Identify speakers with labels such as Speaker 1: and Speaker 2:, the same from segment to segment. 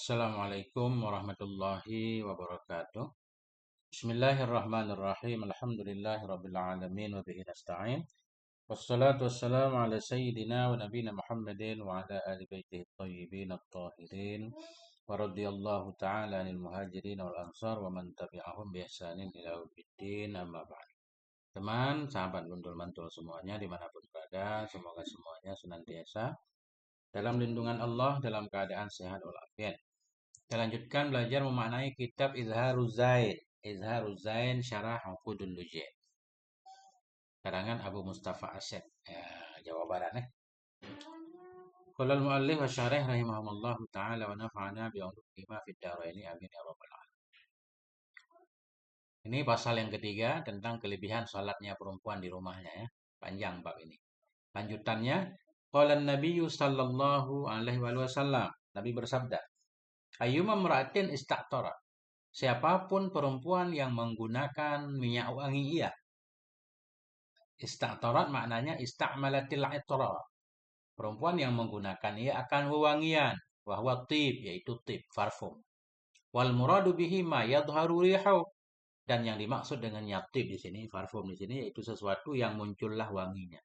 Speaker 1: Assalamualaikum warahmatullahi wabarakatuh. Bismillahirrahmanirrahim. Alhamdulillahirabbil alamin wa bihi nasta'in. Wassalatu wassalamu ala sayyidina wa nabiyina Muhammadin wa ala ali baitihi thayyibin at-tahirin. Wa radhiyallahu ta'ala 'anil muhajirin wal ansar wa man tabi'ahum bi ihsanin ila yaumiddin. Amma ba'd. Teman, sahabat buntul-mantul semuanya dimanapun berada, semoga semuanya senantiasa dalam lindungan Allah dalam keadaan sehat walafiat. Kita lanjutkan belajar memaknai kitab Izharuz Zain. Izharuz Zain Syarah Uqudul Lujain. Karangan Abu Mustafa Asyad. Ya, Jawa Barat. Qala al-muallif wa syarih rahimahumullah ta'ala wa nafa'ana bi'ulumihima fid dharaini amin ya rabbal alamin. Ini pasal yang ketiga tentang kelebihan salatnya perempuan di rumahnya ya. Panjang bab ini. Lanjutannya, qala an-nabiyyu sallallahu alaihi wasallam. Nabi bersabda, ayyuma mra'atin ista'tara. Siapapun perempuan yang menggunakan minyak wangi ia. Ista'tarat maknanya ista'malatil itra. Perempuan yang menggunakan ia akan wewangian. Wahwa tib, yaitu tib, parfum. Wal muradu bihi ma yadharu rihu. Dan yang dimaksud dengannya tib di sini, parfum di sini, yaitu sesuatu yang muncullah wanginya.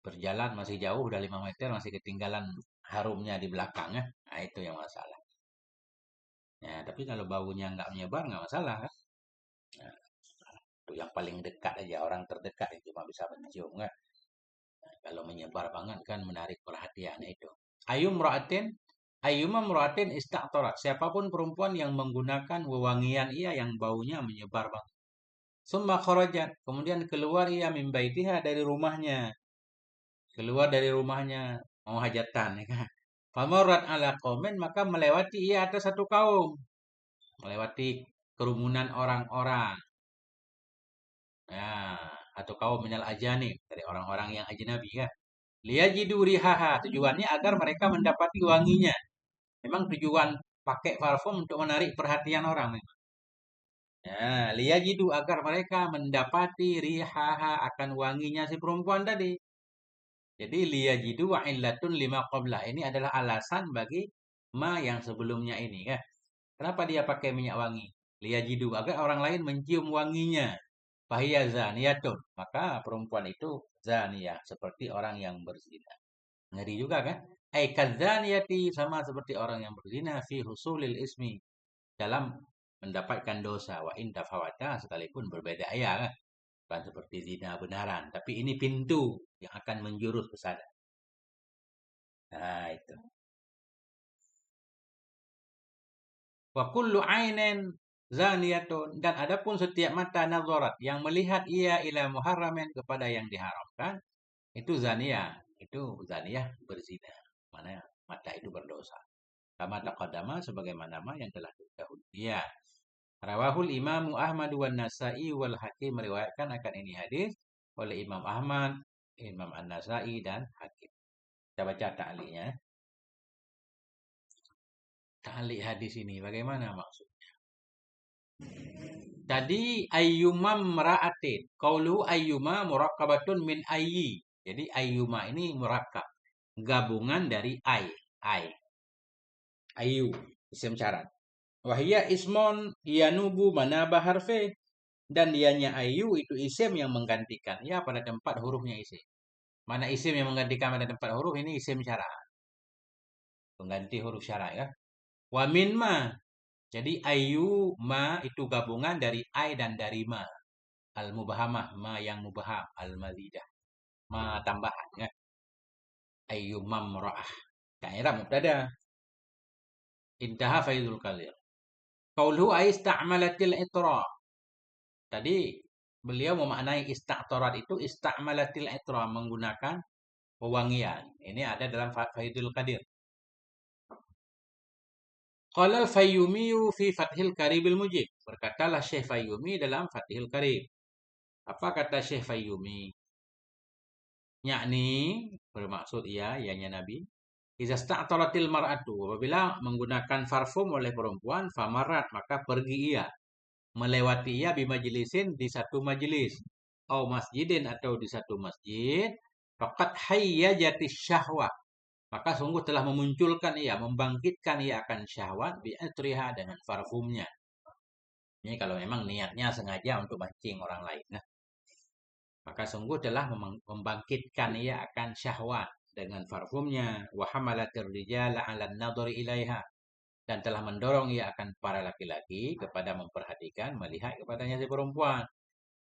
Speaker 1: Berjalan masih jauh, udah 5 meter, masih ketinggalan harumnya di belakang. Ya. Nah, itu yang masalah. Ya, tapi kalau baunya nggak menyebar, nggak masalah. Kan? Nah, itu yang paling dekat aja, orang terdekat itu cuma bisa mencium. Kan? Nah, kalau menyebar banget kan menarik perhatian itu. Ayyuma muratin ista'tarat. Siapapun perempuan yang menggunakan wewangian ia yang baunya menyebar banget. Summa kharajat. Kemudian keluar ia min baitiha dari rumahnya. Keluar dari rumahnya mau hajatan. Ya kan? Famarrat ala qaumin, maka melewati ia atas satu kaum. Melewati kerumunan orang-orang. Ya, atau kaum minal ajanib, dari orang-orang yang ajnabi kan. Liyajidu rihaha, tujuannya agar mereka mendapati wanginya. Memang tujuan pakai parfum untuk menarik perhatian orang memang. Ya, liyajidu agar mereka mendapati rihaha akan wanginya si perempuan tadi. Jadi liyajidu wa illatun lima qabla. Ini adalah alasan bagi ma yang sebelumnya ini kan. Kenapa dia pakai minyak wangi? Liyajidu agar orang lain mencium wanginya. Fahiya zaniyatun. Maka perempuan itu zaniyah. Seperti orang yang berzina. Ngeri juga kan? Ai kadzaniyati, sama seperti orang yang berzina fi husulil ismi. Dalam mendapatkan dosa. Wa in tafawata, sekalipun berbeda ayat kan? Bukan seperti zina benaran. Tapi ini pintu yang akan menjurus ke sana. Nah itu. Wa kullu ainin zaniyatun, dan adapun setiap mata nazarat yang melihat ia ila muharramin, kepada yang diharamkan, itu zaniyah, berzina. Mana mata itu berdosa. Kama taqaddama, sebagaimana yang telah didahului. Rawahul Imam Ahmad wan Nasa'i wal Hakim, meriwayatkan akan ini hadis oleh Imam Ahmad, Imam An-Nasa'i dan Hakim. Kita baca ta'liqnya. Ta'liq hadis ini bagaimana maksud? Tadi ayyuma mra'atin. Qaulu ayyuma murakkabatun min ayyi. Jadi ayyuma ini murakkab. Gabungan dari ay. Ayyu, isim syarat. Wahia ismon yanubu manaba harfe. Dan dianya ayyu itu isim yang menggantikan ya pada tempat hurufnya isim. Mana isim yang menggantikan pada tempat huruf, ini isim syarat. Pengganti huruf syarat ya. Wa min ma. Jadi ayu ma itu gabungan dari ay dan dari ma. Al-mubahamah, ma yang mubaham, al-mazidah. Ma tambahan ya. Ayu mamra'ah. Daerah mubtada. Intaha faidul kalir. Qauluhu ay ista'malatil itra. Tadi beliau memaknai ista'tarat itu ista'malatil itra, menggunakan wewangian. Ini ada dalam faidul qadir. Qala al-Fayyumi fi Fathil Karibil Mujib. Berkatalah Syekh Fayyumi dalam Fathil Karib. Apa kata Syekh Fayyumi? Yakni, bermaksud ianya Nabi. Iza sta'taratil mar'atu. Apabila menggunakan parfum oleh perempuan, famarat, maka pergi ia. Melewati ia bimajlisin, di satu majlis. Atau masjidin, atau di satu masjid. Faqad hayyajatis syahwah. maka sungguh telah memunculkan ia, membangkitkan ia akan syahwat bi'atriha dengan parfumnya. Ini kalau memang niatnya sengaja untuk mancing orang lain. Nah, maka sungguh telah membangkitkan ia akan syahwat dengan parfumnya. Wa hamalatir rijala 'ala an-nadhari ilaiha, dan telah mendorong ia akan para laki-laki kepada memperhatikan, melihat kepadanya si perempuan.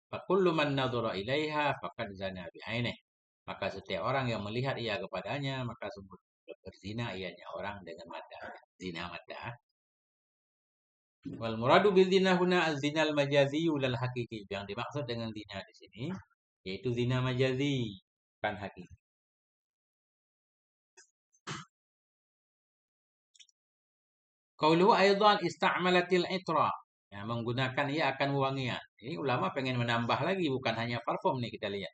Speaker 1: Fakullu man nadhara ilaiha faqad zana bi'ainih. Maka setiap orang yang melihat ia kepadanya, maka sungguh berzina ianya orang dengan mata. Zina mata. Wal muradu bil zina huna az-zinal majazi lal hakiki. Yang dimaksud dengan zina di sini yaitu zina majazi, bukan hakiki. Qauluhu aidan ista'malatil itra. Ya, menggunakan ia akan wewangian. Ini ulama pengen menambah lagi, bukan hanya parfum nih kita lihat.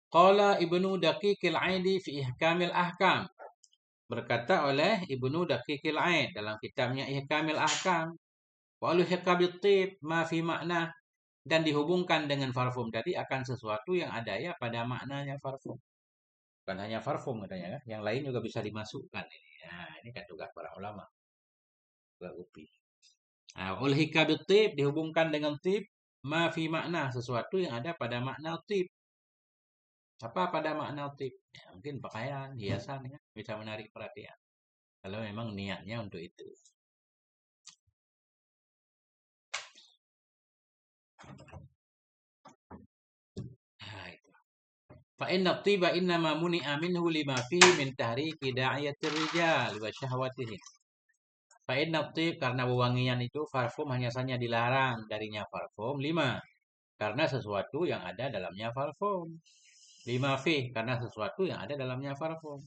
Speaker 1: Qala Ibnu Daqiqil Aidi fi Ihkamil Ahkam. Berkata oleh Ibnu Daqiqil Aid dalam kitabnya Ihkamil Ahkam. Wa ulhiqa bitib ma fi makna, dan dihubungkan dengan parfum tadi akan sesuatu yang ada ya pada maknanya parfum. Bukan hanya parfum katanya kan, yang lain juga bisa dimasukkan ini. Nah, ini kan tugas para ulama. Upi. Nah, ulhiqa bitib dihubungkan dengan tib ma fi makna, sesuatu yang ada pada makna tib. Apa pada makna tib? Ya, mungkin pakaian, hiasan ya, bisa menarik perhatian. Kalau memang niatnya untuk itu. Nah, itu. Fa inna tiba innama muni'a minhu lima fihi min tahriki da'iyatir rijal wa syahwatihim. Fa inna tib, karena wewangian itu parfum hanya saja dilarang darinya parfum. 5, karena sesuatu yang ada dalamnya parfum. 5 fi, karena sesuatu yang ada dalamnya parfum.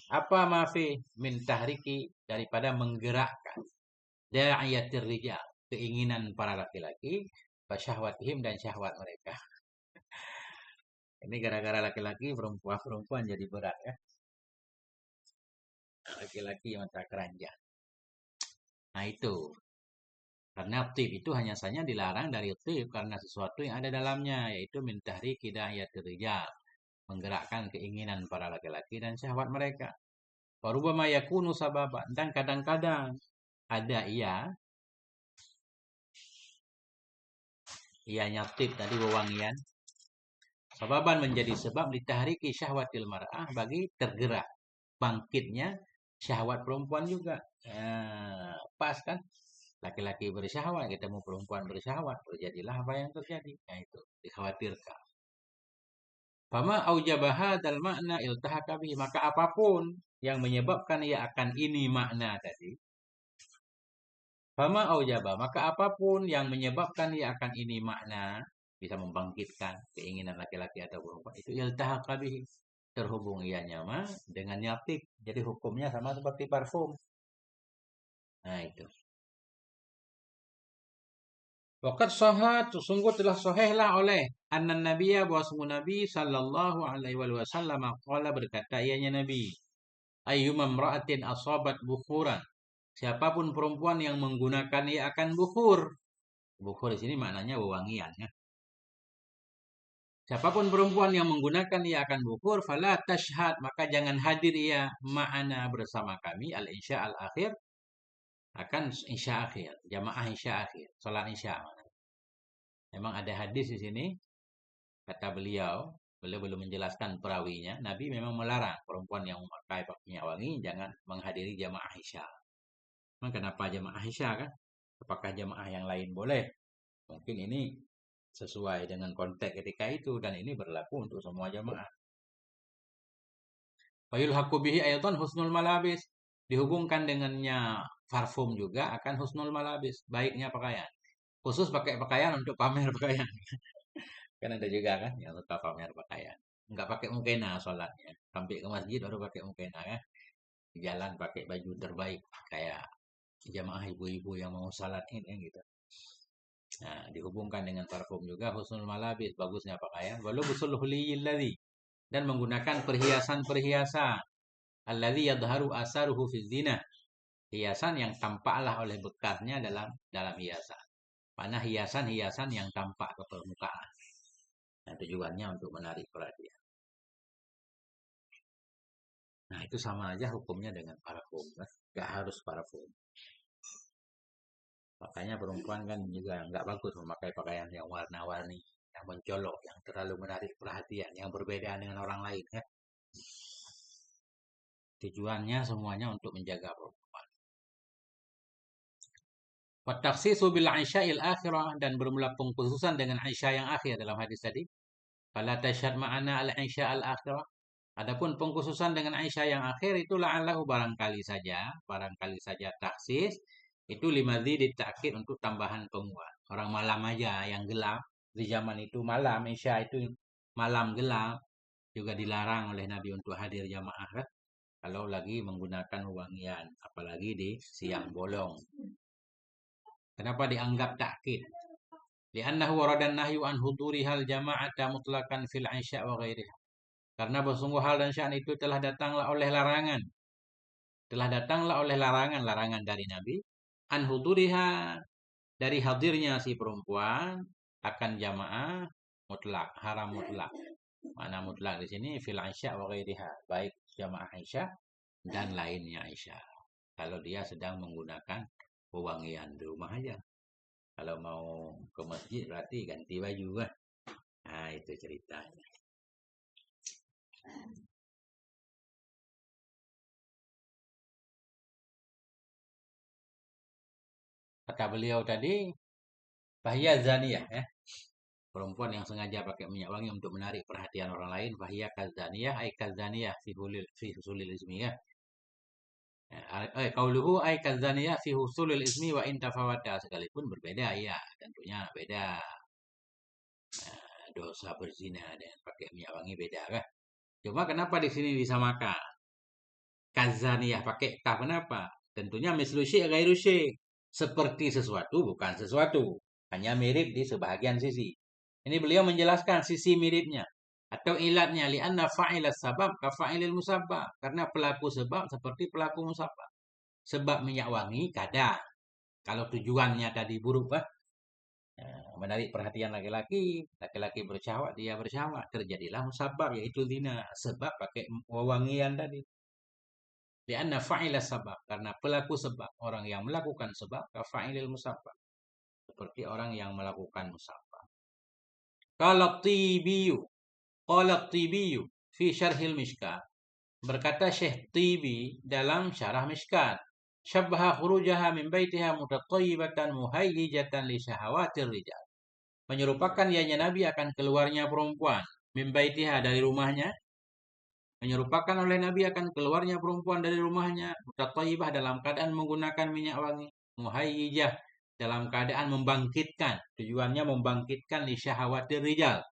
Speaker 1: Apa mafi? Min tahriki, daripada menggerakkan da'iyatir rijal, keinginan para laki-laki, wa syahwatihim, dan syahwat mereka. Ini gara-gara laki-laki, perempuan jadi berat ya. Laki-laki mata keranjang. Nah itu. Karena tib itu hanya saja dilarang dari tib karena sesuatu yang ada dalamnya, yaitu min tahriki da'iyatir rijal, menggerakkan keinginan para laki-laki dan syahwat mereka. Warubama yakunu sababan, dan kadang-kadang ada ianya tib tadi wewangian, sababan menjadi sebab ditahriki syahwatil mar'ah, bagi tergerak bangkitnya syahwat perempuan juga. Pas kan? Laki-laki bersyahwat, ketemu perempuan bersyahwat, terjadilah apa yang terjadi. Nah itu dikhawatirkan. Fama aujabaha dal makna iltahaka bihi, maka apapun yang menyebabkan ia akan ini makna tadi. Fama aujaba, maka apapun yang menyebabkan ia akan ini makna, bisa membangkitkan keinginan laki-laki atau perempuan, itu iltahaka bihi, terhubung ianya dengan nyatik. Jadi hukumnya sama seperti parfum. Nah itu. Waqad sahat, sungguh telah sahihlah oleh annan nabiyya, bahwa Nabi sallallahu alaihi wasallam qala, berkata ianya Nabi, ayyuma imra'atin asabat bukhuran, siapapun perempuan yang menggunakan ia akan bukhur. Bukhur di sini maknanya wewangian ya. Siapapun perempuan yang menggunakan ia akan bukhur, fala tashhad, maka jangan hadir ia ma'ana, bersama kami, al-isya al-akhir, akan isya akhir, jamaah isya akhir, salat isya. Memang ada hadis di sini, kata beliau belum menjelaskan perawinya, Nabi memang melarang perempuan yang memakai minyak wangi jangan menghadiri jamaah isya. Memang kenapa jamaah isya kan? Apakah jamaah yang lain boleh? Mungkin ini sesuai dengan konteks ketika itu, dan ini berlaku untuk semua jamaah. Fayulhaqu bihi ayatan husnul malabis, dihubungkan dengannya parfum juga akan husnul malabis, baiknya pakaian. Khusus pakai pakaian untuk pamer pakaian. Kan ada juga kan yang suka pamer pakaian. Enggak pakai mukena sholatnya. Sampai ke masjid baru pakai mukena kan. Di jalan pakai baju terbaik. Kayak jamaah ibu-ibu yang mau sholat ini gitu. Nah, dihubungkan dengan parfum juga husnul malabis, bagusnya pakaian. Walau busul huliyil ladzi, dan menggunakan perhiasan-perhiasan. Alladzi yadharu asaruhu fi zina. Hiasan yang tampaklah oleh bekasnya dalam hiasan. Mana hiasan-hiasan yang tampak ke permukaan. Nah, tujuannya untuk menarik perhatian. Nah, itu sama aja hukumnya dengan parfum. Kan? Nggak harus parfum. Makanya perempuan kan juga nggak bagus memakai pakaian yang warna-warni, yang mencolok, yang terlalu menarik perhatian, yang berbeda dengan orang lain. Kan? Tujuannya semuanya untuk menjaga perempuan. Watakhsisu bil aisya'il akhirah dan bermula pengkhususan dengan Aisyah yang akhir dalam hadis tadi. Fala tashhad ma'ana al Aisyah al akhirah. Adapun pengkhususan dengan Aisyah yang akhir itu la'allahu barangkali saja taksis itu limadzi ta'kid untuk tambahan penguat. Orang malam aja yang gelap di zaman itu malam Aisyah itu malam gelap juga dilarang oleh Nabi untuk hadir jamaah kan? Kalau lagi menggunakan wangian, apalagi di siang bolong. Kenapa dianggap takkid? Li'annahu waradan nahyu an hudurihal jama'ata mutlaqan fil Aisyah wa ghairiha. Karena bersungguh hal dan sya'an itu telah datanglah oleh larangan. Telah datanglah oleh larangan dari Nabi. An huduriha dari hadirnya si perempuan akan jamaah mutlak, haram mutlak. Mana mutlak di sini fil Aisyah wa ghairiha, baik jamaah Aisyah dan lainnya Aisyah. Kalau dia sedang menggunakan pewangian di rumah aja. Kalau mau ke masjid berarti ganti baju kan. Nah, itu ceritanya. Kata beliau tadi, bahaya zaniyah ya. Perempuan yang sengaja pakai minyak wangi untuk menarik perhatian orang lain, bahaya kazaniyah, ay kazaniyah fi husulil ismi ya. Qauluhu ay kazaniyah fi husulil ismi wa in tafawata, sekalipun berbeda ya, tentunya beda. Dosa berzina dan pakai minyak wangi beda kan. Cuma kenapa di sini disamakan? Kazaniyah pakai kaf kenapa? Tentunya mislu syai' ghairu syai'. Seperti sesuatu bukan sesuatu. Hanya mirip di sebahagian sisi. Ini beliau menjelaskan sisi miripnya atau ilatnya li'anna fa'ilas sabab ka fa'ilil musabbab. Karena pelaku sebab seperti pelaku musabbab. Sebab minyak wangi kadang kalau tujuannya tadi buruk menarik perhatian laki-laki, laki-laki bersyahwat, dia bersyahwat, terjadilah musabab yaitu zina, sebab pakai wewangian tadi. Lianna fa'ila sabab, karena pelaku sebab, orang yang melakukan sebab, kafa'ilil musabab, seperti orang yang melakukan musabab. Qala Tibiyu, qala Tibiyu fi syarhil Mishkat. Berkata Syekh Tibi dalam syarah Mishkat, syabbaha khurujaha min baitiha mutatayyibatan muhayyijatan li syahawatir rijal. Menyerupakan ianya Nabi akan keluarnya perempuan min baitiha dari rumahnya. Menyerupakan oleh Nabi akan keluarnya perempuan dari rumahnya mutatayyibah dalam keadaan menggunakan minyak wangi, muhayyijah dalam keadaan membangkitkan, tujuannya membangkitkan li syahawatir rijal,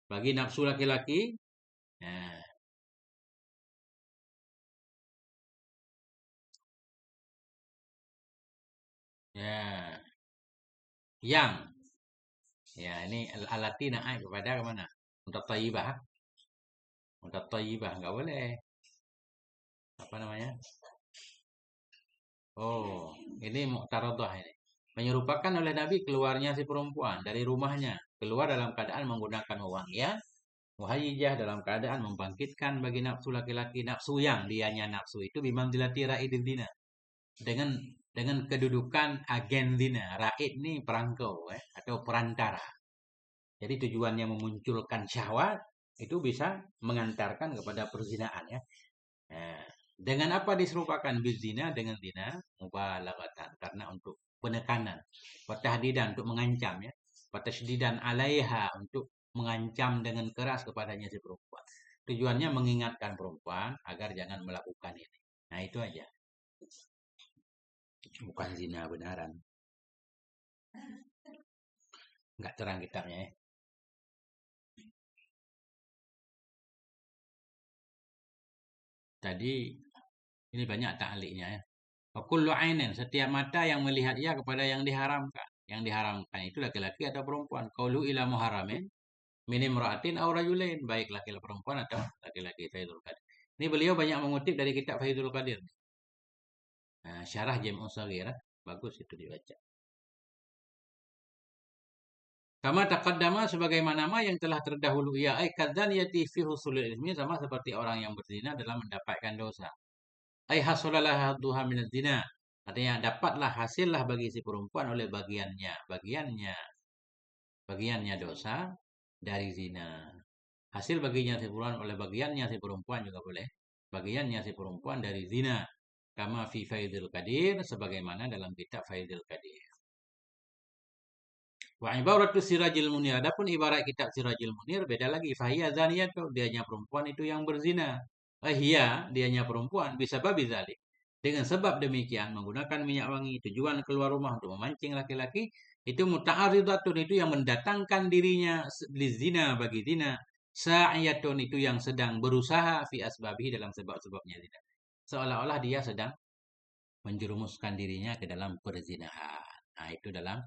Speaker 1: bagi nafsu laki-laki. Nah, ya, yang ya ini alati naik kepada kemana? Mutatayyibah, mutatayyibah nggak boleh. Apa namanya? Oh, ini mu'taradhah ini. Menyerupakan oleh Nabi keluarnya si perempuan dari rumahnya. Keluar dalam keadaan menggunakan wewangian. Muhayyijah dalam keadaan membangkitkan bagi nafsu laki-laki. Nafsu yang dianya nafsu itu bimanzilati ra'idil dina. Dengan kedudukan agen dina. Ra'id ini perangkau atau perantara. Jadi tujuannya memunculkan syahwat itu bisa mengantarkan kepada perzinaan ya. Nah, dengan apa diserupakan bizina dengan zina mubalaghatan karena untuk penekanan, watahdidan untuk mengancam ya, watasdidan alaiha untuk mengancam dengan keras kepadanya si perempuan. Tujuannya mengingatkan perempuan agar jangan melakukan ini. Nah, itu aja. Bukan zina benaran. Enggak terang kitabnya ya. Tadi ini banyak ta'liqnya ya. Wa kullu ainin, setiap mata yang melihat ia kepada yang diharamkan. Yang diharamkan itu laki-laki atau perempuan. Qaulu ila muharamin min imra'atin aw rajulain, baik laki-laki perempuan atau laki-laki. Faidul Qadir. Ini beliau banyak mengutip dari kitab Faidul Qadir. Nah, syarah Jam'us Shaghir, bagus itu dibaca. Kama taqaddama sebagaimana yang telah terdahulu ia kadzaniyati fi husulil ismi sama seperti orang yang berzina dalam mendapatkan dosa. Ai hasalalah hadduha minaz zina. Artinya dapatlah hasillah bagi si perempuan oleh bagiannya dosa dari zina. Hasil baginya si perempuan oleh bagiannya si perempuan juga boleh. Bagiannya si perempuan dari zina. Kama fi Faidul Qadir sebagaimana dalam kitab Faidul Qadir. Wa ibaratu Sirajil Munir. Adapun ibarat kitab Sirajil Munir beda lagi. Fahiya zaniyatu, dianya perempuan itu yang berzina. Hiya, dianya perempuan bisa babi zalik. Dengan sebab demikian menggunakan minyak wangi tujuan keluar rumah untuk memancing laki-laki itu muta'aridatun itu yang mendatangkan dirinya di zina bagi zina. Sa'iyatun itu yang sedang berusaha fi asbabihi dalam sebab-sebabnya zina. Seolah-olah dia sedang menjerumuskan dirinya ke dalam perzinahan. Nah, itu dalam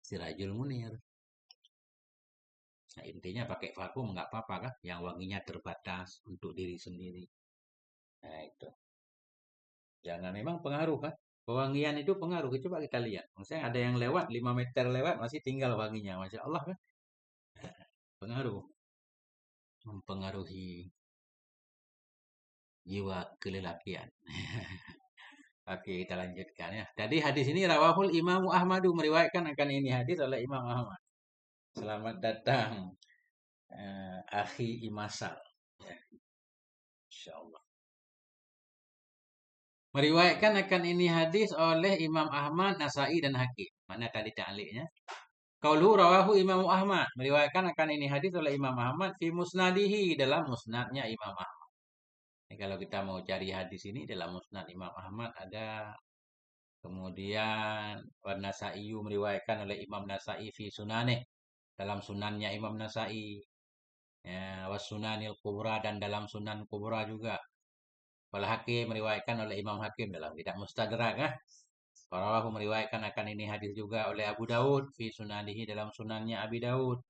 Speaker 1: Sirajul Munir. Nah, intinya pakai vakum nggak apa-apa kan? Yang wanginya terbatas untuk diri sendiri. Nah, itu. Jangan memang pengaruh kan? Pewangian itu pengaruh. Coba kita lihat. Misalnya ada yang lewat 5 meter lewat masih tinggal wanginya. Masya Allah kan? Pengaruh. Mempengaruhi jiwa kelelakian. Oke, kita lanjutkan ya. Tadi hadis ini rawahul Imam Ahmadu meriwayatkan akan ini hadis oleh Imam Ahmad. Selamat datang akhi Imasal. Ya, Insya Allah. Meriwayatkan akan ini hadis oleh Imam Ahmad, Nasai dan Hakim. Mana tadi ta'liqnya? Qaulu rawahu Imam Ahmad. Meriwayatkan akan ini hadis oleh Imam Ahmad fi musnadihi dalam musnadnya Imam Ahmad. Ini kalau kita mau cari hadis ini dalam musnad Imam Ahmad ada. Kemudian Nasai meriwayatkan oleh Imam Nasai fi sunanih dalam sunannya Imam Nasai. Ya, was sunanil kubra dan dalam sunan kubra juga. Wal Hakim meriwayatkan oleh Imam Hakim dalam kitab Mustadrak. Rawahu meriwayatkan akan ini hadis juga oleh Abu Daud fi sunanihi dalam sunannya Abi Daud.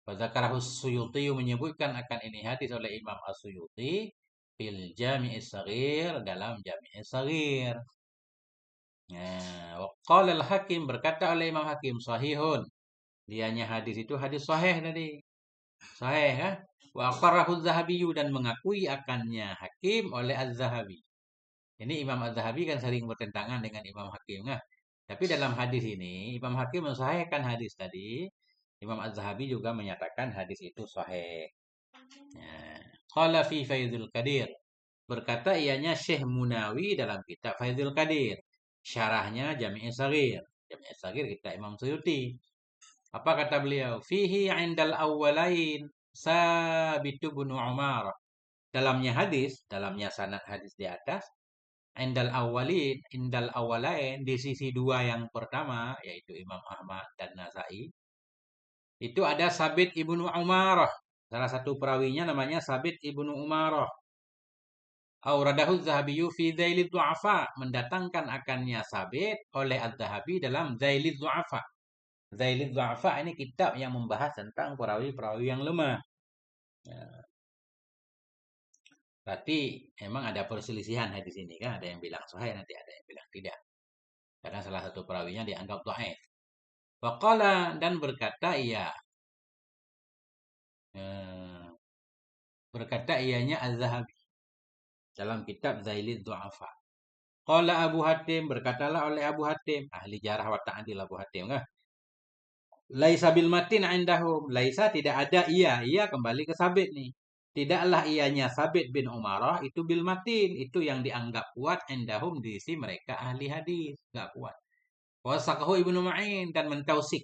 Speaker 1: Fadzakarahu Suyuti menyebutkan akan ini hadis oleh Imam As-Suyuti fil Jami'is Shaghir dalam Jami'is Shaghir. Qala al-Hakim berkata oleh Imam Hakim sahihun. Dianya hadis itu hadis sahih tadi. Sahih kan? Wa aqarrahu Az-Zahabi dan mengakui akannya Hakim oleh Az-Zahabi. Ini Imam Az-Zahabi kan sering bertentangan dengan Imam Hakim. Nah, tapi dalam hadis ini Imam Hakim mensahihkan hadis tadi. Imam Az-Zahabi juga menyatakan hadis itu sahih. Qala fi Faidul Qadir. Berkata ianya Syekh Munawi dalam kitab Faidul Qadir. Syarahnya Jami' Shaghir. Jami' Shaghir kita Imam Suyuti. Apa kata beliau? Fihi indal awwalain Sabitu bin Umar. Dalamnya sanad hadis di atas. Indal awwalain di sisi dua yang pertama yaitu Imam Ahmad dan Nasai. Itu ada Sabit ibnu Umarah. Salah satu perawinya namanya Sabit ibnu Umarah. Auradahu Zahabiyu fi Zailid Du'afa. Mendatangkan akannya Sabit oleh Az-Zahabi dalam Zailid Du'afa. Zailid Du'afa ini kitab yang membahas tentang perawi-perawi yang lemah. Ya. Berarti emang ada perselisihan hadis ini kan? Ada yang bilang sahih, nanti ada yang bilang tidak. Karena salah satu perawinya dianggap dhaif. Waqala dan berkata ia. Berkata ianya Az-Zahabi dalam kitab Zailid Du'afa. Qala Abu Hatim berkatalah oleh Abu Hatim, ahli jarah wa ta'dil Abu Hatim kan. Laisa bil matin indahum. Laisa tidak ada ia kembali ke Sabit nih. Tidaklah ianya Sabit bin Umarah itu bil matin, itu yang dianggap kuat indahum di sisi mereka ahli hadis, enggak kuat. Wasaqahu Ibnu Ma'in dan mentausik.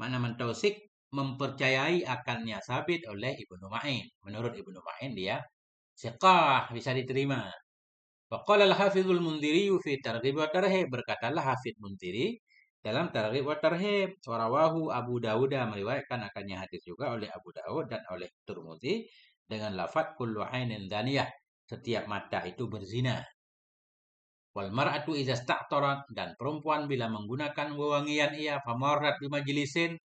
Speaker 1: Mana mentausik? Mempercayai akannya Sabit oleh Ibnu Ma'in. Menurut Ibnu Ma'in dia siqah, bisa diterima. Waqala al-Hafizul Mundhiri fi Targhib wa Tarhib. Berkatalah Hafidz Mundhiri dalam Targhib wa Tarhib. Warawahu Abu Dawud meriwayatkan akannya hadis juga oleh Abu Dawud dan oleh Tirmidzi dengan lafaz kullu ainin zaniyah. Setiap mata itu berzina. Wal mar'atu idza sta'tarat dan perempuan bila menggunakan wewangian ia famarrat bi majlisin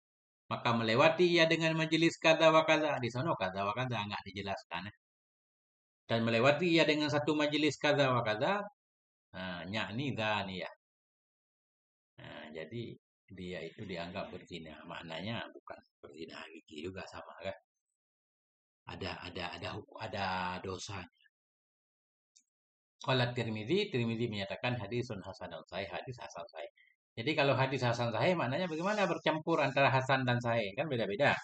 Speaker 1: maka melewati ia dengan majelis kada wa kada. Di sana kada wa kada enggak dijelaskan. Dan melewati ia dengan satu majelis kada wa kada. Yakni dzaniyah. Nah, jadi dia itu dianggap berzina. Maknanya bukan berzina hakiki juga sama kan? Ada dosa. Qala Tirmidzi menyatakan hadisun hasanun sahih, hadis hasan sahih. Jadi kalau hadis hasan sahih maknanya bagaimana bercampur antara hasan dan sahih kan beda-beda.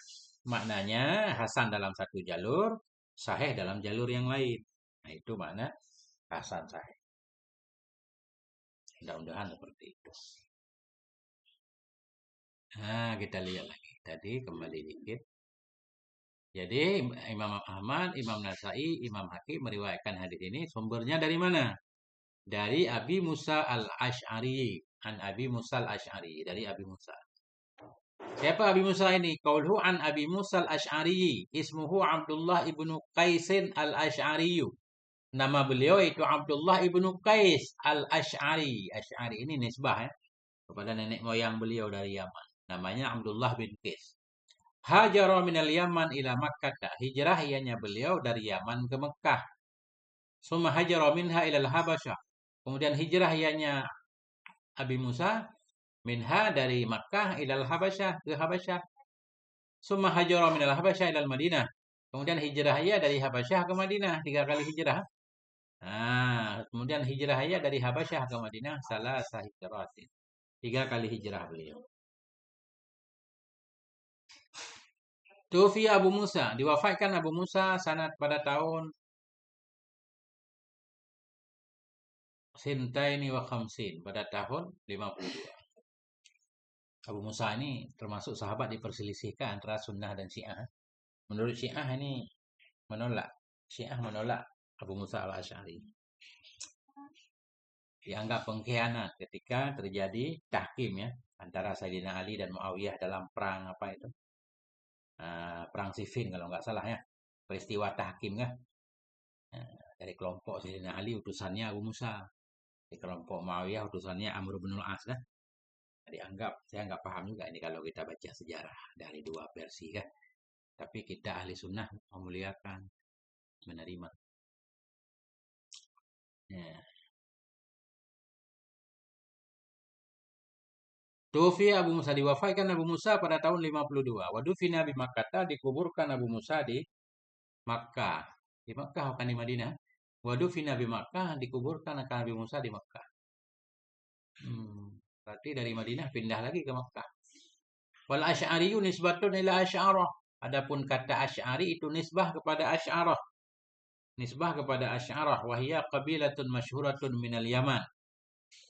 Speaker 1: Maknanya hasan dalam satu jalur, sahih dalam jalur yang lain. Nah, itu makna hasan sahih. Mudah-mudahan seperti itu. Nah, kita lihat lagi. Tadi kembali dikit. Jadi Imam Ahmad, Imam Nasai, Imam Hakim meriwayatkan hadis ini sumbernya dari mana? Dari Abi Musa al-Ash'ari. An Abi Musa al-Ash'ari. Dari Abi Musa. Siapa Abi Musa ini? Qaulhu an Abi Musa al-Ash'ari. Ismuhu Abdullah ibnu Qaisin al-Ash'ari. Nama beliau itu Abdullah ibnu Qais al-Ash'ari. Ash'ari ini nisbah ya. Kepada nenek moyang beliau dari Yaman. Namanya Abdullah bin Qais. Hajara minal Yaman ila Makkah. Hijrah ianya beliau dari Yaman ke Mekah. Summa hajara minha ilal Habasyah. Kemudian hijrah ianya Abi Musa minha dari Makkah ilal Habasyah ke Habasyah. Summa hajara minal Habasyah ilal Madinah. Kemudian hijrah ia dari Habasyah ke Madinah. 3 kali hijrah. Nah, kemudian hijrah ia dari Habasyah ke Madinah. Salah hijratin. 3 kali hijrah beliau. Tufi Abu Musa. Diwafatkan Abu Musa sanad pada tahun Sintaini wa khamsin. Pada tahun 52. Abu Musa ini termasuk sahabat diperselisihkan antara Sunnah dan Syiah. Menurut Syiah ini menolak. Syiah menolak Abu Musa al-Asy'ari. Dianggap pengkhianat ketika terjadi tahkim ya antara Sayyidina Ali dan Muawiyah dalam perang apa itu? Perang Siffin kalau nggak salah ya. Peristiwa tahkim kan. Dari kelompok Sayyidina Ali utusannya Abu Musa. Di kelompok Muawiyah utusannya Amr bin al-As kan. Dianggap, saya nggak paham juga ini kalau kita baca sejarah dari 2 versi kan. Tapi kita ahli sunnah memuliakan, menerima. Ya. Tufi Abu Musa, diwafatkan Abu Musa pada tahun 52. Wadufina bi Makkah, dikuburkan Abu Musa di Makkah. Di Makkah bukan di Madinah. Wadufina bi Makkah, dikuburkan akan Abu Musa di Makkah. Berarti dari Madinah pindah lagi ke Makkah. Wal Asy'ari nisbatun ila Asy'arah. Adapun kata Asy'ari itu nisbah kepada Asy'arah. Nisbah kepada Asy'arah wahia qabilatun masyhuratun minal Yaman.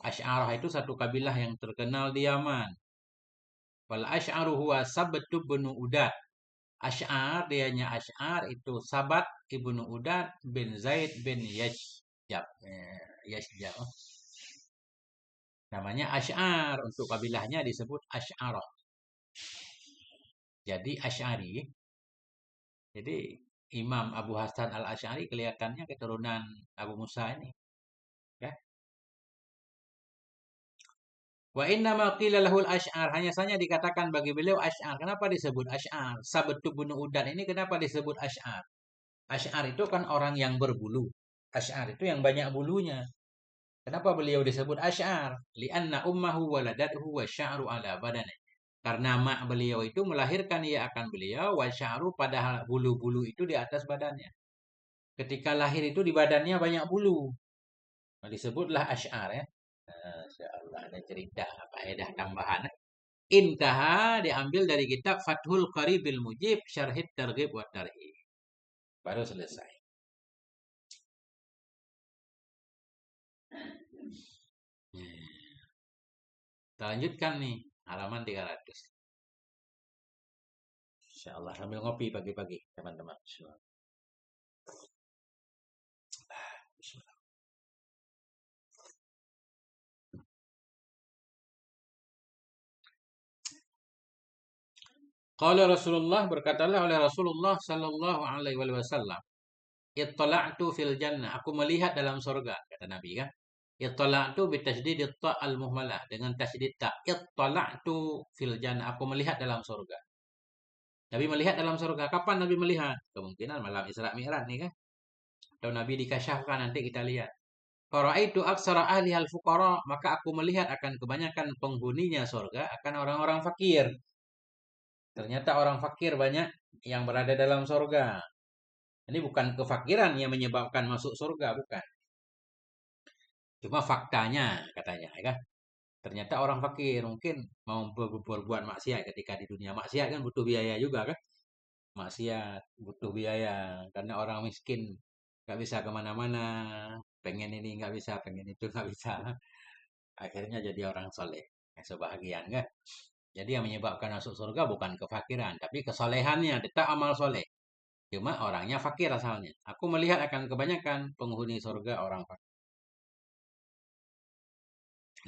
Speaker 1: Asy'arah itu satu kabilah yang terkenal di Yaman. Wal Asy'aru huwa Sabtu bin Udad. Asy'ar dianya Asy'ar itu Sabat ibnu Udad bin Zaid bin Yashjab. Yashjab. Namanya Asy'ar, untuk kabilahnya disebut Asy'arah. Jadi Asy'ari. Jadi Imam Abu Hasan al-Asy'ari kelihatannya keturunan Abu Musa ini. Ya. Wa inna ma qila lahul Asy'ar, hanya saja dikatakan bagi beliau Asy'ar. Kenapa disebut Asy'ar? Sabtu bin Udan ini kenapa disebut Asy'ar? Asy'ar itu kan orang yang berbulu. Asy'ar itu yang banyak bulunya. Kenapa beliau disebut Asy'ar? Li'anna ummahu waladathu wa sya'ru ala badani. Karena mak beliau itu melahirkan ia akan beliau wa sya'ru, padahal bulu-bulu itu di atas badannya. Ketika lahir itu di badannya banyak bulu. Nah, disebutlah Asy'ar ya. Insyaallah ada cerita faedah tambahan. Intaha diambil dari kitab Fathul Qaribil Mujib Syarhit Targhib wa Tarhib. Baru selesai. Kita lanjutkan nih halaman 300. Insyaallah sambil ngopi pagi-pagi teman-teman. Qala Rasulullah, berkatalah oleh Rasulullah sallallahu alaihi wasallam, "Ittala'tu fil jannah." Aku melihat dalam surga, kata Nabi kan. Ittala'tu bi tasydidit ta al-muhmalah, dengan tasydid ta. Ittala'tu fil jannah. Aku melihat dalam surga. Nabi melihat dalam surga. Kapan Nabi melihat? Kemungkinan malam Isra Mi'raj nih kan. Atau Nabi dikasyafkan, nanti kita lihat. Faraitu aksara ahli al fuqara, maka aku melihat akan kebanyakan penghuninya surga akan orang-orang fakir. Ternyata orang fakir banyak yang berada dalam surga. Ini bukan kefakiran yang menyebabkan masuk surga, bukan. Cuma faktanya katanya, ya kan? Ternyata orang fakir mungkin mau berbuat maksiat ketika di dunia. Maksiat kan butuh biaya juga kan? Maksiat butuh biaya karena orang miskin nggak bisa kemana-mana. Pengen ini nggak bisa, pengen itu nggak bisa. Akhirnya jadi orang soleh. Sebahagian kan? Jadi yang menyebabkan masuk surga bukan kefakiran, tapi kesolehannya, tetap amal soleh. Cuma orangnya fakir asalnya. Aku melihat akan kebanyakan penghuni surga orang fakir.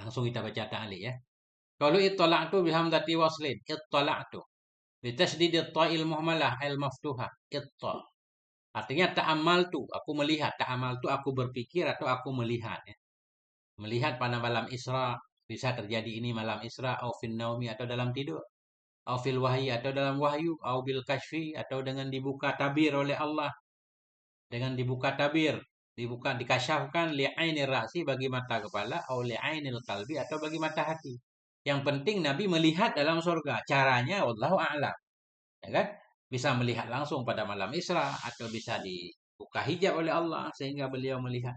Speaker 1: Langsung kita baca ta'liq ya. Kalau ittala'tu bihamdati waslin, ittala'tu. Bitasdid at-ta'il muhmalah al-maftuhah. Itta. Artinya ta'amaltu, aku melihat. Ta'amaltu aku berpikir atau aku melihat ya. Melihat pada malam Isra, bisa terjadi ini malam Isra, au fin naumi atau dalam tidur, au fil wahyi atau dalam wahyu, au bil kashfi atau dengan dibuka tabir oleh Allah, dengan dibuka tabir, dibuka dikasyafkan li'ainir ra'si bagi mata kepala, au li'ainil qalbi atau bagi mata hati. Yang penting Nabi melihat dalam surga. Caranya wallahu a'lam. Ya kan? Bisa melihat langsung pada malam Isra atau bisa dibuka hijab oleh Allah sehingga beliau melihat.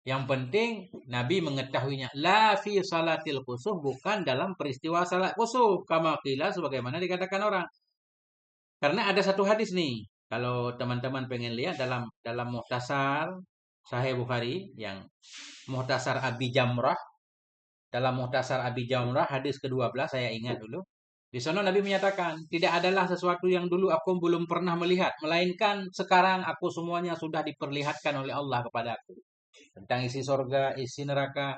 Speaker 1: Yang penting Nabi mengetahuinya. La fi salatil khusuf, bukan dalam peristiwa salat khusuf. Kama qila, sebagaimana dikatakan orang. Karena ada satu hadis nih. Kalau teman-teman pengen lihat dalam Muhtasar Sahih Bukhari yang Muhtasar Abi Jamrah, dalam Muhtasar Abi Jamrah hadis ke-12 saya ingat dulu. Di sana Nabi menyatakan, tidak adalah sesuatu yang dulu aku belum pernah melihat, melainkan sekarang aku semuanya sudah diperlihatkan oleh Allah kepada aku. Tentang isi sorga, isi neraka,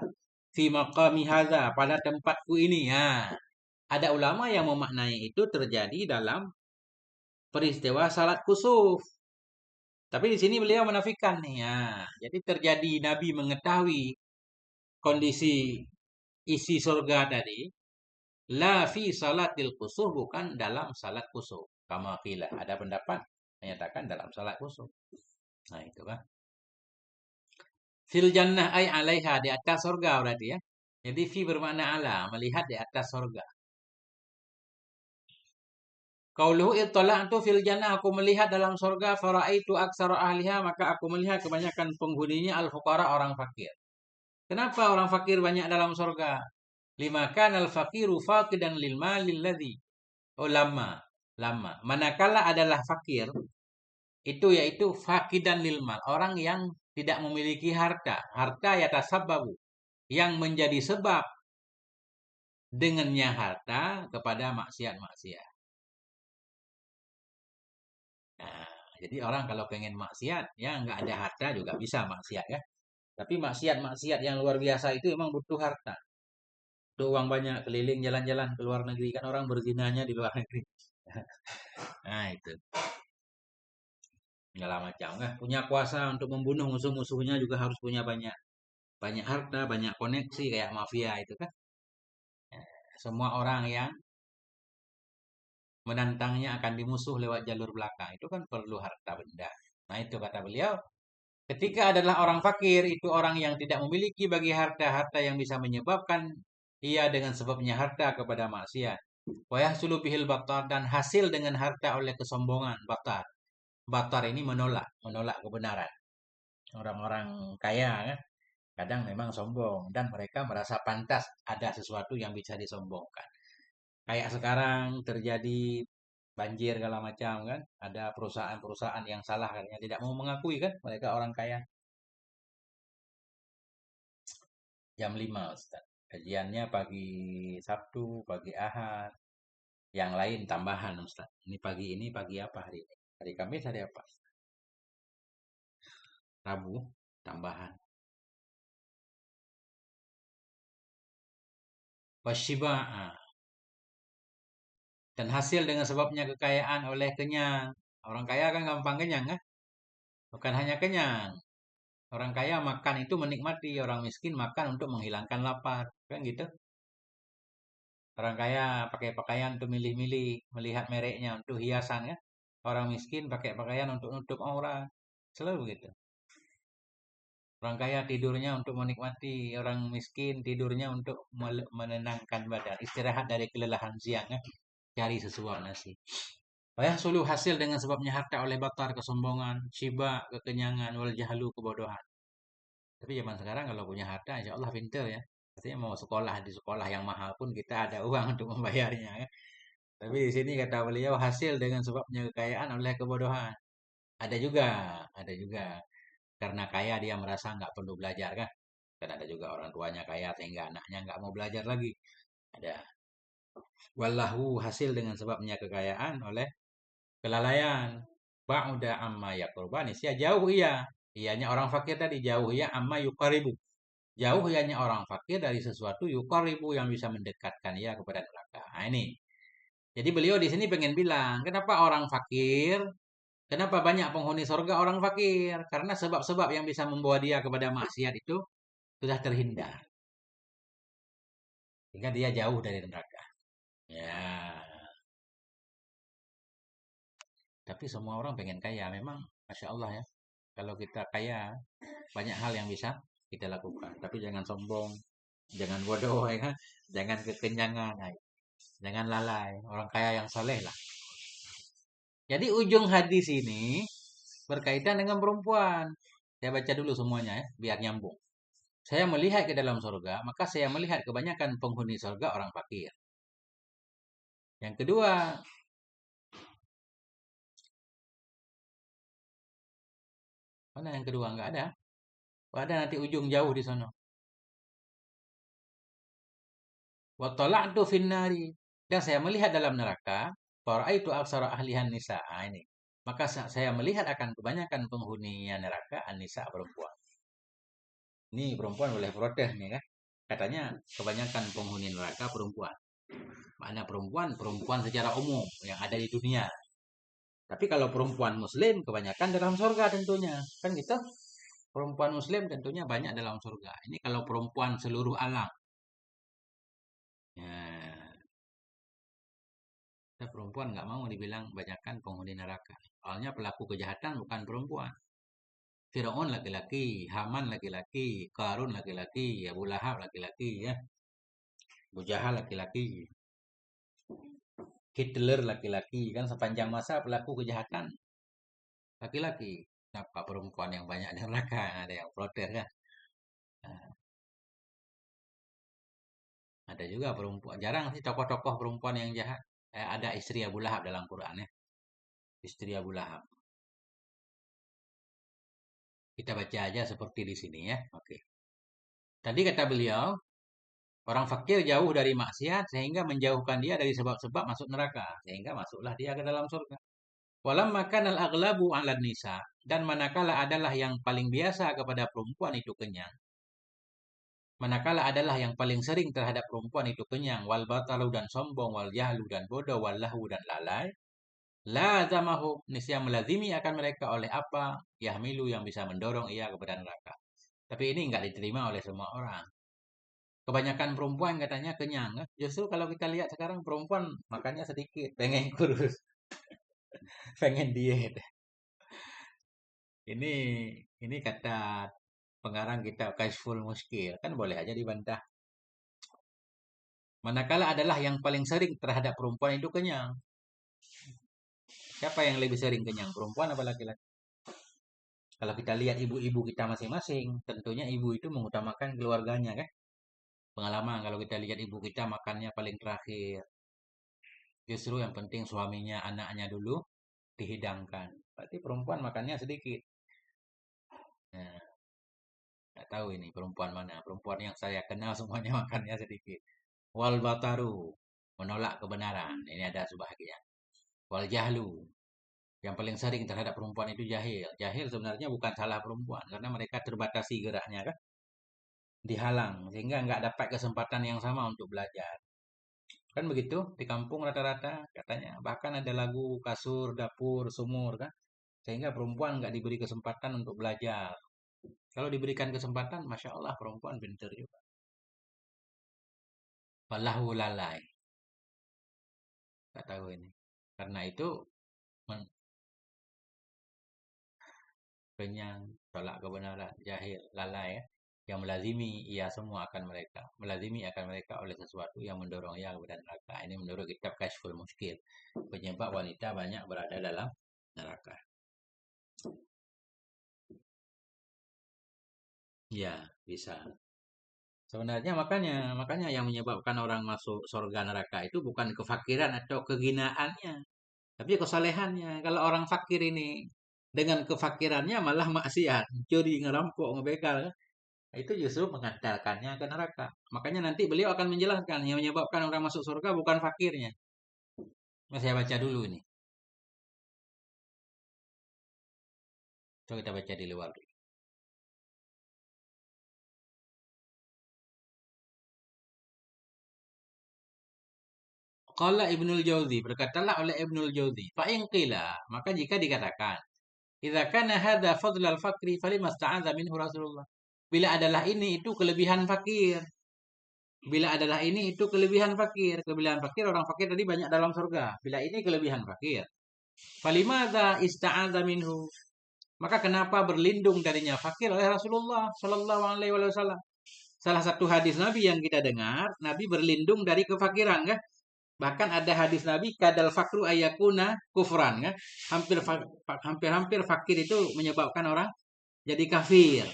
Speaker 1: fi maqami hadza, pada tempatku ini. Ya. Ada ulama yang memaknai itu terjadi dalam peristiwa salat kusuf. Tapi di sini beliau menafikan nih ya. Jadi terjadi Nabi mengetahui kondisi isi surga tadi. La fi salatil kusuf, bukan dalam salat kusuf. Kama qila. Ada pendapat menyatakan dalam salat kusuf. Nah itu kan. Fil jannah ay alaiha, di atas surga berarti ya. Jadi fi bermakna ala, melihat di atas surga. Qauluhu ittala'tu fil jannah, aku melihat dalam surga, faraitu aksara ahliha, maka aku melihat kebanyakan penghuninya al-fuqara, orang fakir. Kenapa orang fakir banyak dalam surga? Lima kan al-faqiru faqidan lil malil ladzi. Oh lama, lama. Manakala adalah fakir, itu yaitu faqidan lil mal, orang yang tidak memiliki harta. Harta ya tasabbabu, yang menjadi sebab dengannya harta kepada maksiat-maksiat. Nah, jadi orang kalau pengen maksiat, ya nggak ada harta juga bisa maksiat ya. Tapi maksiat-maksiat yang luar biasa itu emang butuh harta. Butuh uang banyak, keliling jalan-jalan ke luar negeri. Kan orang berzinanya di luar negeri. Nah itu. Segala macam kan. Punya kuasa untuk membunuh musuh-musuhnya juga harus punya banyak. Banyak harta, banyak koneksi kayak mafia itu kan. Semua orang yang menantangnya akan dimusuh lewat jalur belakang. Itu kan perlu harta benda. Nah itu kata beliau. Ketika adalah orang fakir, itu orang yang tidak memiliki bagi harta-harta yang bisa menyebabkan ia dengan sebabnya harta kepada maksiat. Wa yahsulu bihil batar, dan hasil dengan harta oleh kesombongan, batar. Batar ini menolak, menolak kebenaran. Orang-orang kaya kan, kadang memang sombong dan mereka merasa pantas ada sesuatu yang bisa disombongkan. Kayak sekarang terjadi banjir segala macam kan, ada perusahaan-perusahaan yang salah kan, yang tidak mau mengakui kan mereka orang kaya. Jam 5 Ustaz. Kajiannya pagi Sabtu, pagi Ahad. Yang lain tambahan Ustaz. Ini pagi apa hari ini? Hari Kamis hari apa? Rabu tambahan. Washiba. Dan hasil dengan sebabnya kekayaan oleh kenyang. Orang kaya kan gampang kenyang kan? Bukan hanya kenyang. Orang kaya makan itu menikmati, orang miskin makan untuk menghilangkan lapar. Kan gitu? Orang kaya pakai pakaian untuk milih-milih, melihat mereknya untuk hiasan kan? Orang miskin pakai pakaian untuk nutup aurat. Selalu begitu. Orang kaya tidurnya untuk menikmati, orang miskin tidurnya untuk menenangkan badan, istirahat dari kelelahan siang ya. Cari sesuap nasi. Payah sulu hasil dengan sebabnya harta oleh batar kesombongan, shiba kekenyangan, wal jahlu kebodohan. Tapi zaman sekarang kalau punya harta, insya Allah pinter ya. Artinya mau sekolah di sekolah yang mahal pun kita ada uang untuk membayarnya ya. Tapi di sini kata beliau hasil dengan sebabnya kekayaan oleh kebodohan. Ada juga, ada juga. Karena kaya dia merasa nggak perlu belajar kan. Dan ada juga orang tuanya kaya sehingga anaknya nggak mau belajar lagi. Ada. Wallahu hasil dengan sebabnya kekayaan oleh kelalaian. Ba'uda amma yaqrban. Sia jauh ia. Ianya orang fakir tadi jauh ia amma yuqaribu. Jauh ianya orang fakir dari sesuatu yuqaribu yang bisa mendekatkan ia kepada neraka. Nah, ini. Jadi beliau di sini pengen bilang, kenapa orang fakir? Kenapa banyak penghuni surga orang fakir? Karena sebab-sebab yang bisa membawa dia kepada maksiat itu sudah terhindar. Sehingga dia jauh dari neraka. Ya, tapi semua orang pengen kaya. Memang, Masya Allah ya. Kalau kita kaya, banyak hal yang bisa kita lakukan. Tapi jangan sombong, jangan bodoh, ya kan? Jangan kekenyangan, ya. Jangan lalai. Orang kaya yang saleh lah. Jadi ujung hadis ini berkaitan dengan perempuan. Saya baca dulu semuanya ya, biar nyambung. Saya melihat ke dalam surga, maka saya melihat kebanyakan penghuni surga orang fakir. Yang kedua, mana yang kedua? Enggak ada. Oh, ada nanti ujung jauh di sana. Wa tala'tu finnari. Dan saya melihat dalam neraka, itu aksara ahlihan nisa. Ah, ini. Maka saya melihat akan kebanyakan penghuninya neraka an-nisa perempuan. Ini perempuan boleh protes nih kan. Katanya kebanyakan penghuni neraka perempuan. Makna perempuan, perempuan secara umum yang ada di dunia. Tapi kalau perempuan muslim kebanyakan dalam surga tentunya. Kan gitu. Perempuan muslim tentunya banyak dalam surga. Ini kalau perempuan seluruh alam. Ya, kita perempuan nggak mau dibilang banyakkan penghuni neraka. Soalnya pelaku kejahatan bukan perempuan. Firaun laki-laki, Haman laki-laki, Karun laki-laki, Abu Lahab laki-laki ya. Abu Jahal laki-laki, Hitler laki-laki. Kan sepanjang masa pelaku kejahatan laki-laki. Kenapa perempuan yang banyak di neraka? Ada yang protes kan? Nah, ada juga perempuan. Jarang sih tokoh-tokoh perempuan yang jahat. Ada istri Abu Lahab dalam Quran ya. Istri Abu Lahab. Kita baca aja seperti di sini ya. Oke. Tadi kata beliau, orang fakir jauh dari maksiat sehingga menjauhkan dia dari sebab-sebab masuk neraka. Sehingga masuklah dia ke dalam surga. Walam makan al-aghlabu 'ala nisa dan manakala adalah yang paling biasa kepada perempuan itu kenyang. Manakala adalah yang paling sering terhadap perempuan itu kenyang, wal batalu dan sombong, wal jahlu dan bodoh, wal lahu dan lalai. Lazamahu niscaya melazimi akan mereka oleh apa? Yahmilu yang bisa mendorong ia kepada neraka. Tapi ini nggak diterima oleh semua orang. Kebanyakan perempuan katanya kenyang. Justru kalau kita lihat sekarang perempuan makannya sedikit, pengen kurus, pengen diet. Ini ini kata pengarang kita Kaisful Muskil kan boleh aja dibantah. Manakala adalah yang paling sering terhadap perempuan itu kenyang. Siapa yang lebih sering kenyang, perempuan apa laki-laki? Kalau kita lihat ibu-ibu kita masing-masing, tentunya ibu itu mengutamakan keluarganya kan. Pengalaman kalau kita lihat ibu kita makannya paling terakhir. Justru yang penting suaminya, anaknya dulu dihidangkan. Berarti perempuan makannya sedikit. Nah, nggak tahu ini perempuan mana. Perempuan yang saya kenal semuanya makannya sedikit. Wal bataru, menolak kebenaran. Ini ada sebahagian. Wal jahlu, yang paling sering terhadap perempuan itu jahil. Jahil sebenarnya bukan salah perempuan, karena mereka terbatasi geraknya kan. Dihalang, sehingga nggak dapat kesempatan yang sama untuk belajar. Kan begitu, di kampung rata-rata katanya. Bahkan ada lagu kasur, dapur, sumur kan. Sehingga perempuan nggak diberi kesempatan untuk belajar. Kalau diberikan kesempatan, Masya Allah perempuan pintar juga. Wallahu lalai. Nggak tahu ini. Karena itu kenyang, tolak kebenaran, jahil, lalai ya. Yang melazimi ia semua akan mereka. Melazimi akan mereka oleh sesuatu yang mendorong ia kepada neraka. Ini menurut kitab Kashful Mushkil. Penyebab wanita banyak berada dalam neraka. Ya, bisa. Sebenarnya makanya yang menyebabkan orang masuk surga neraka itu bukan kefakiran atau keginaannya, tapi kesalehannya. Kalau orang fakir ini dengan kefakirannya malah maksiat, curi, ngerampok, ngebegal, itu justru mengantarkannya ke neraka. Makanya nanti beliau akan menjelaskan yang menyebabkan orang masuk surga bukan fakirnya. Nah, saya baca dulu ini. Coba kita baca di luar dulu. Qala Ibnul Jauzi, berkatalah oleh Ibnul Jauzi, fa in qila, maka jika dikatakan, idza kana hadza fadlal fakri falimasta'adza minhu Rasulullah. Bila adalah ini itu kelebihan fakir. Bila adalah ini itu kelebihan fakir. Kelebihan fakir, orang fakir tadi banyak dalam surga. Bila ini kelebihan fakir. Falimadza ista'adza minhu. Maka kenapa berlindung darinya fakir oleh Rasulullah Shallallahu Alaihi Wasallam? Salah satu hadis Nabi yang kita dengar, Nabi berlindung dari kefakiran, kan? Bahkan ada hadis Nabi kadal fakru ayakuna kufran, kan? Hampir fakir itu menyebabkan orang jadi kafir.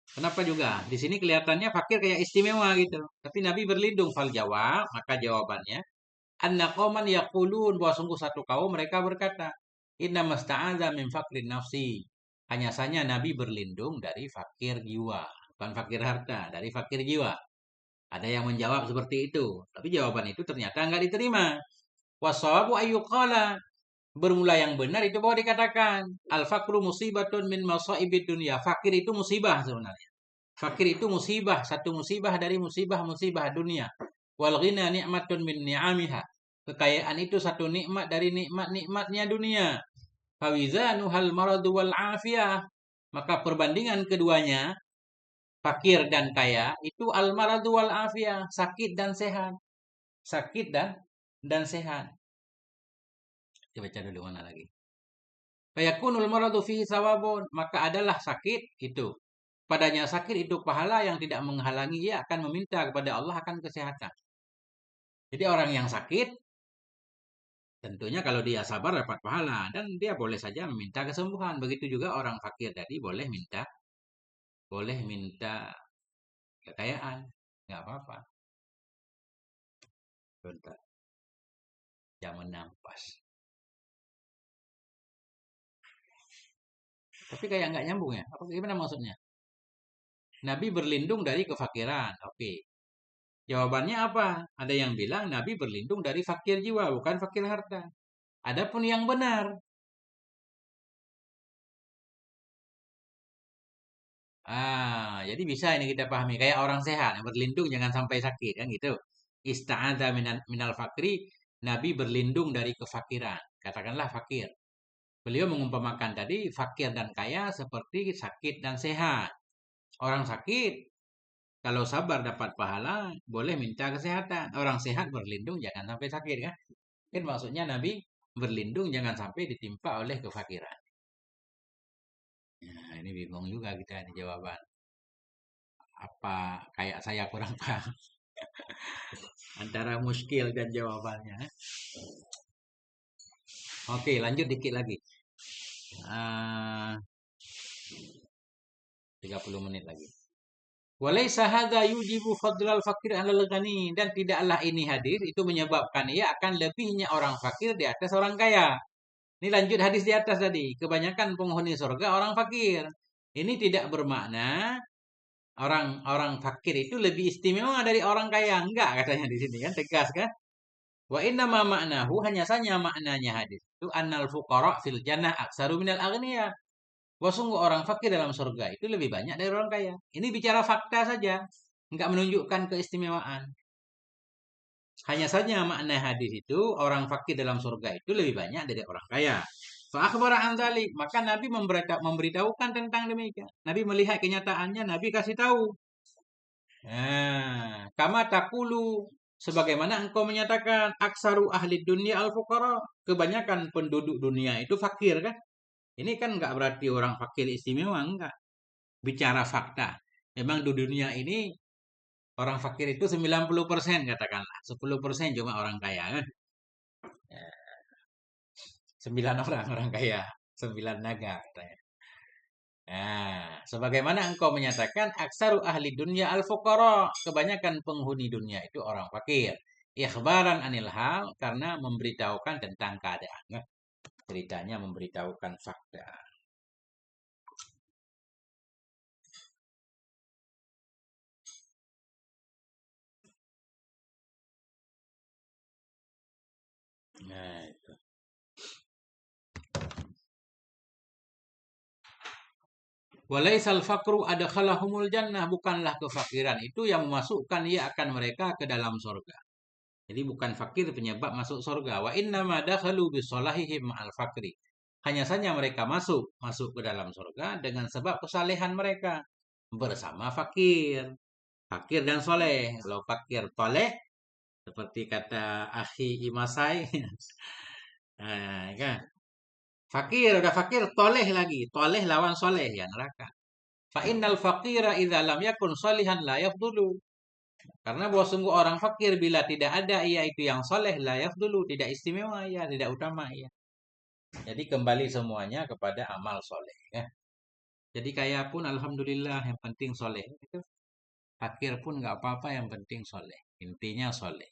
Speaker 1: Kenapa juga? Di sini kelihatannya fakir kayak istimewa gitu. Tapi Nabi berlindung fal jawab, maka jawabannya anna qauman yaqulun, bahwa sungguh satu kaum mereka berkata, inna masta'adza min fakrin nafsi. Hanya saja Nabi berlindung dari fakir jiwa, bukan fakir harta, dari fakir jiwa. Ada yang menjawab seperti itu, tapi jawaban itu ternyata enggak diterima. Wasawabu ayyuqala, bermula yang benar itu bahwa dikatakan al fakru musibatun min masaibid dunia. Fakir itu musibah sebenarnya. Fakir itu musibah, satu musibah dari musibah-musibah dunia. Wal ghina ni'matun min ni'amiha. Kekayaan itu satu nikmat dari nikmat-nikmatnya dunia. Fawizanuhal maradu wal afiyah. Maka perbandingan keduanya, fakir dan kaya, itu al maradu wal afiyah, sakit dan sehat. Sakit dan sehat. Kita baca dulu mana lagi. Fayakunul maradu fihi sawabun, maka adalah sakit itu. Padanya sakit itu pahala yang tidak menghalangi ia akan meminta kepada Allah akan kesehatan. Jadi orang yang sakit tentunya kalau dia sabar dapat pahala dan dia boleh saja meminta kesembuhan. Begitu juga orang fakir tadi boleh minta kekayaan, nggak apa-apa. Bentar, jam 6 pas. Tapi kayak nggak nyambung ya. Apa gimana maksudnya? Nabi berlindung dari kefakiran. Oke. Jawabannya apa? Ada yang bilang Nabi berlindung dari fakir jiwa, bukan fakir harta. Adapun yang benar, jadi bisa ini kita pahami. Kayak orang sehat, berlindung jangan sampai sakit, kan gitu. Ista'adza minal fakri, Nabi berlindung dari kefakiran. Katakanlah fakir. Beliau mengumpamakan tadi fakir dan kaya seperti sakit dan sehat. Orang sakit, kalau sabar dapat pahala, boleh minta kesehatan. Orang sehat berlindung jangan sampai sakit, kan? Kan maksudnya Nabi berlindung jangan sampai ditimpa oleh kefakiran. Nah, ini bingung juga kita di jawaban. Apa kayak saya kurang paham antara muskil dan jawabannya. Oke, lanjut dikit lagi. 30 menit lagi. Walaysa hadza yujibu fadlal fakir 'alal ghani, dan tidaklah ini hadis itu menyebabkan ia akan lebihnya orang fakir di atas orang kaya. Ini lanjut hadis di atas tadi. Kebanyakan penghuni surga orang fakir. Ini tidak bermakna orang-orang fakir itu lebih istimewa dari orang kaya. Enggak, katanya di sini kan tegas kan. Wa inna ma ma'nahu, hanya saja maknanya hadis itu annal fuqara fil jannah aksaru minal aghniya. Wah, sungguh orang fakir dalam surga itu lebih banyak dari orang kaya. Ini bicara fakta saja, enggak menunjukkan keistimewaan. Hanya saja makna hadis itu orang fakir dalam surga itu lebih banyak dari orang kaya. Fa akhbara an dzalik, maka Nabi memberitahukan tentang demikian. Nabi melihat kenyataannya, Nabi kasih tahu. Nah, kama takulu, sebagaimana engkau menyatakan aksaru ahli dunia al fuqara, kebanyakan penduduk dunia itu fakir, kan? Ini kan nggak berarti orang fakir istimewa, enggak. Bicara fakta. Memang di dunia ini orang fakir itu 90% katakanlah. 10% cuma orang kaya kan. Ya, 9 orang kaya. 9 naga katanya. Nah, sebagaimana engkau menyatakan aksaru ahli dunia al-fuqara, kebanyakan penghuni dunia itu orang fakir. Ikhbaran anil hal karena memberitahukan tentang keadaan. Nah, ceritanya memberitahukan fakta. Nah, itu. Walaisal faqru adkhalahumul jannah, bukanlah kefakiran itu yang memasukkan ia akan mereka ke dalam surga. Jadi bukan fakir penyebab masuk surga. Wa inna ma dakhalu bisolahihim al fakri. Hanya saja mereka masuk ke dalam surga dengan sebab kesalehan mereka bersama fakir. Fakir dan soleh. Kalau fakir toleh, seperti kata akhi Imasai. Nah, kan? Fakir, udah fakir, toleh lagi. Toleh lawan soleh, ya neraka. Fa innal faqira idza lam yakun salihan la yafdulu. Karena bahwa sungguh orang fakir bila tidak ada ia itu yang soleh layak dulu, tidak istimewa ya, tidak utama ya. Jadi kembali semuanya kepada amal soleh ya. Jadi kaya pun alhamdulillah yang penting soleh. Itu fakir pun nggak apa-apa yang penting soleh. Intinya soleh.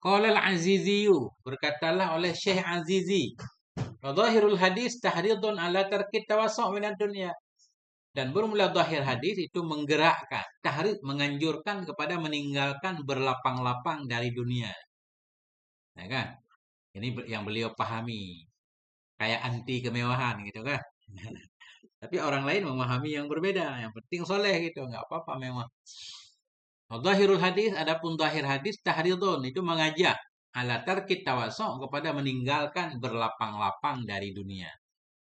Speaker 1: Qala al-Aziziyu, berkatalah oleh Syekh Azizi, Zahirul hadis tahridun ala tarkit tawassu' minad dunya. Dan bermula zahir hadis itu menggerakkan, tahrid menganjurkan kepada meninggalkan berlapang-lapang dari dunia. Ya kan? Ini yang beliau pahami. Kayak anti kemewahan gitu kan. Tapi orang lain memahami yang berbeda. Yang penting soleh gitu. Nggak apa-apa mewah. Zahirul hadis, adapun zahir hadis tahridun itu mengajak ala tarkit tawassu' kepada meninggalkan berlapang-lapang dari dunia.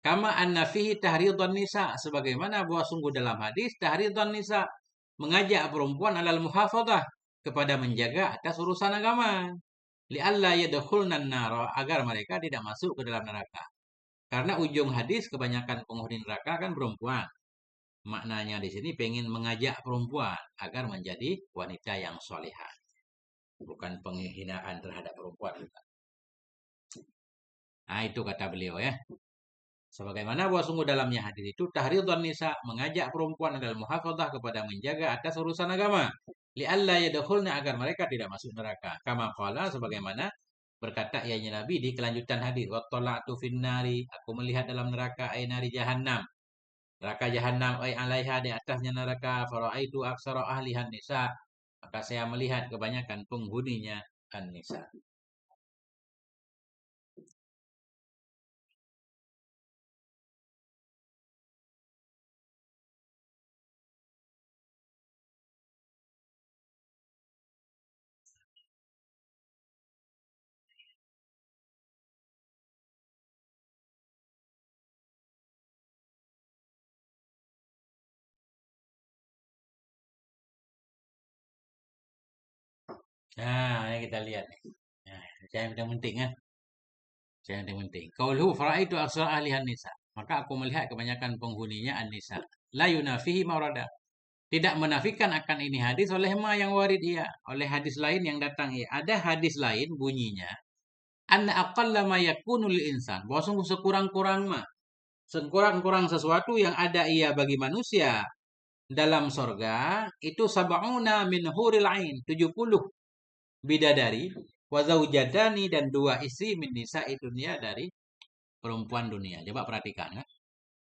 Speaker 1: Kama anna fihi tahridun nisa, sebagaimana bahwa sungguh dalam hadis tahridun nisa mengajak perempuan alal muhafadzah kepada menjaga atas urusan agama. Li'alla yadkhulnan nara, agar mereka tidak masuk ke dalam neraka. Karena ujung hadis kebanyakan penghuni neraka kan perempuan. Maknanya di sini pengen mengajak perempuan agar menjadi wanita yang solehah. Bukan penghinaan terhadap perempuan. Nah itu kata beliau ya. Sebagaimana bahwa sungguh dalamnya hadis itu tahridun nisa mengajak perempuan dalam muhafadzah kepada menjaga atas urusan agama. Li'alla yadkhulna, agar mereka tidak masuk neraka. Kama qala, sebagaimana berkata ianya Nabi di kelanjutan hadis, wattala'tu finnari, aku melihat dalam neraka ay nari jahannam. Neraka jahannam ay alaiha, di atasnya neraka, faraitu aksara ahlihan nisa. Maka saya melihat kebanyakan penghuninya an-nisa. Nah, ini kita lihat nih. Nah, saya yang penting kan. Yang penting. Qauluhu faraitu aksara ahlihan nisa. Maka aku melihat kebanyakan penghuninya an-nisa. La yunafihi maurada. Tidak menafikan akan ini hadis oleh ma yang warid ia. Oleh hadis lain yang datang ia. Ada hadis lain bunyinya. Anna aqalla ma yakunul insan. Bahwa sungguh sekurang-kurang ma. Sekurang-kurang sesuatu yang ada ia bagi manusia dalam sorga. Itu sab'una min huril ain. 70 bidadari. Wa zaujadani, dan 2 istri min nisa'i dunia dari perempuan dunia. Coba perhatikan ya.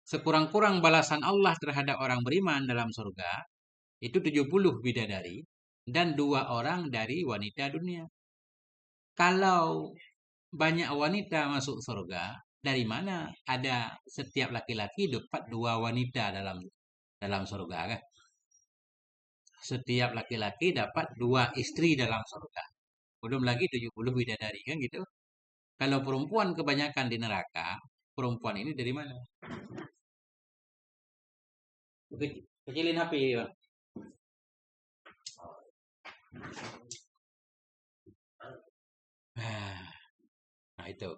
Speaker 1: Sekurang-kurang balasan Allah terhadap orang beriman dalam surga itu 70 bidadari dan 2 orang dari wanita dunia. Kalau banyak wanita masuk surga, dari mana ada setiap laki-laki dapat 2 wanita dalam surga kan? Setiap laki-laki dapat 2 istri dalam surga. Belum lagi 70 bidadari kan gitu. Kalau perempuan kebanyakan di neraka, perempuan ini dari mana? Kecilin HP ya. Nah, itu.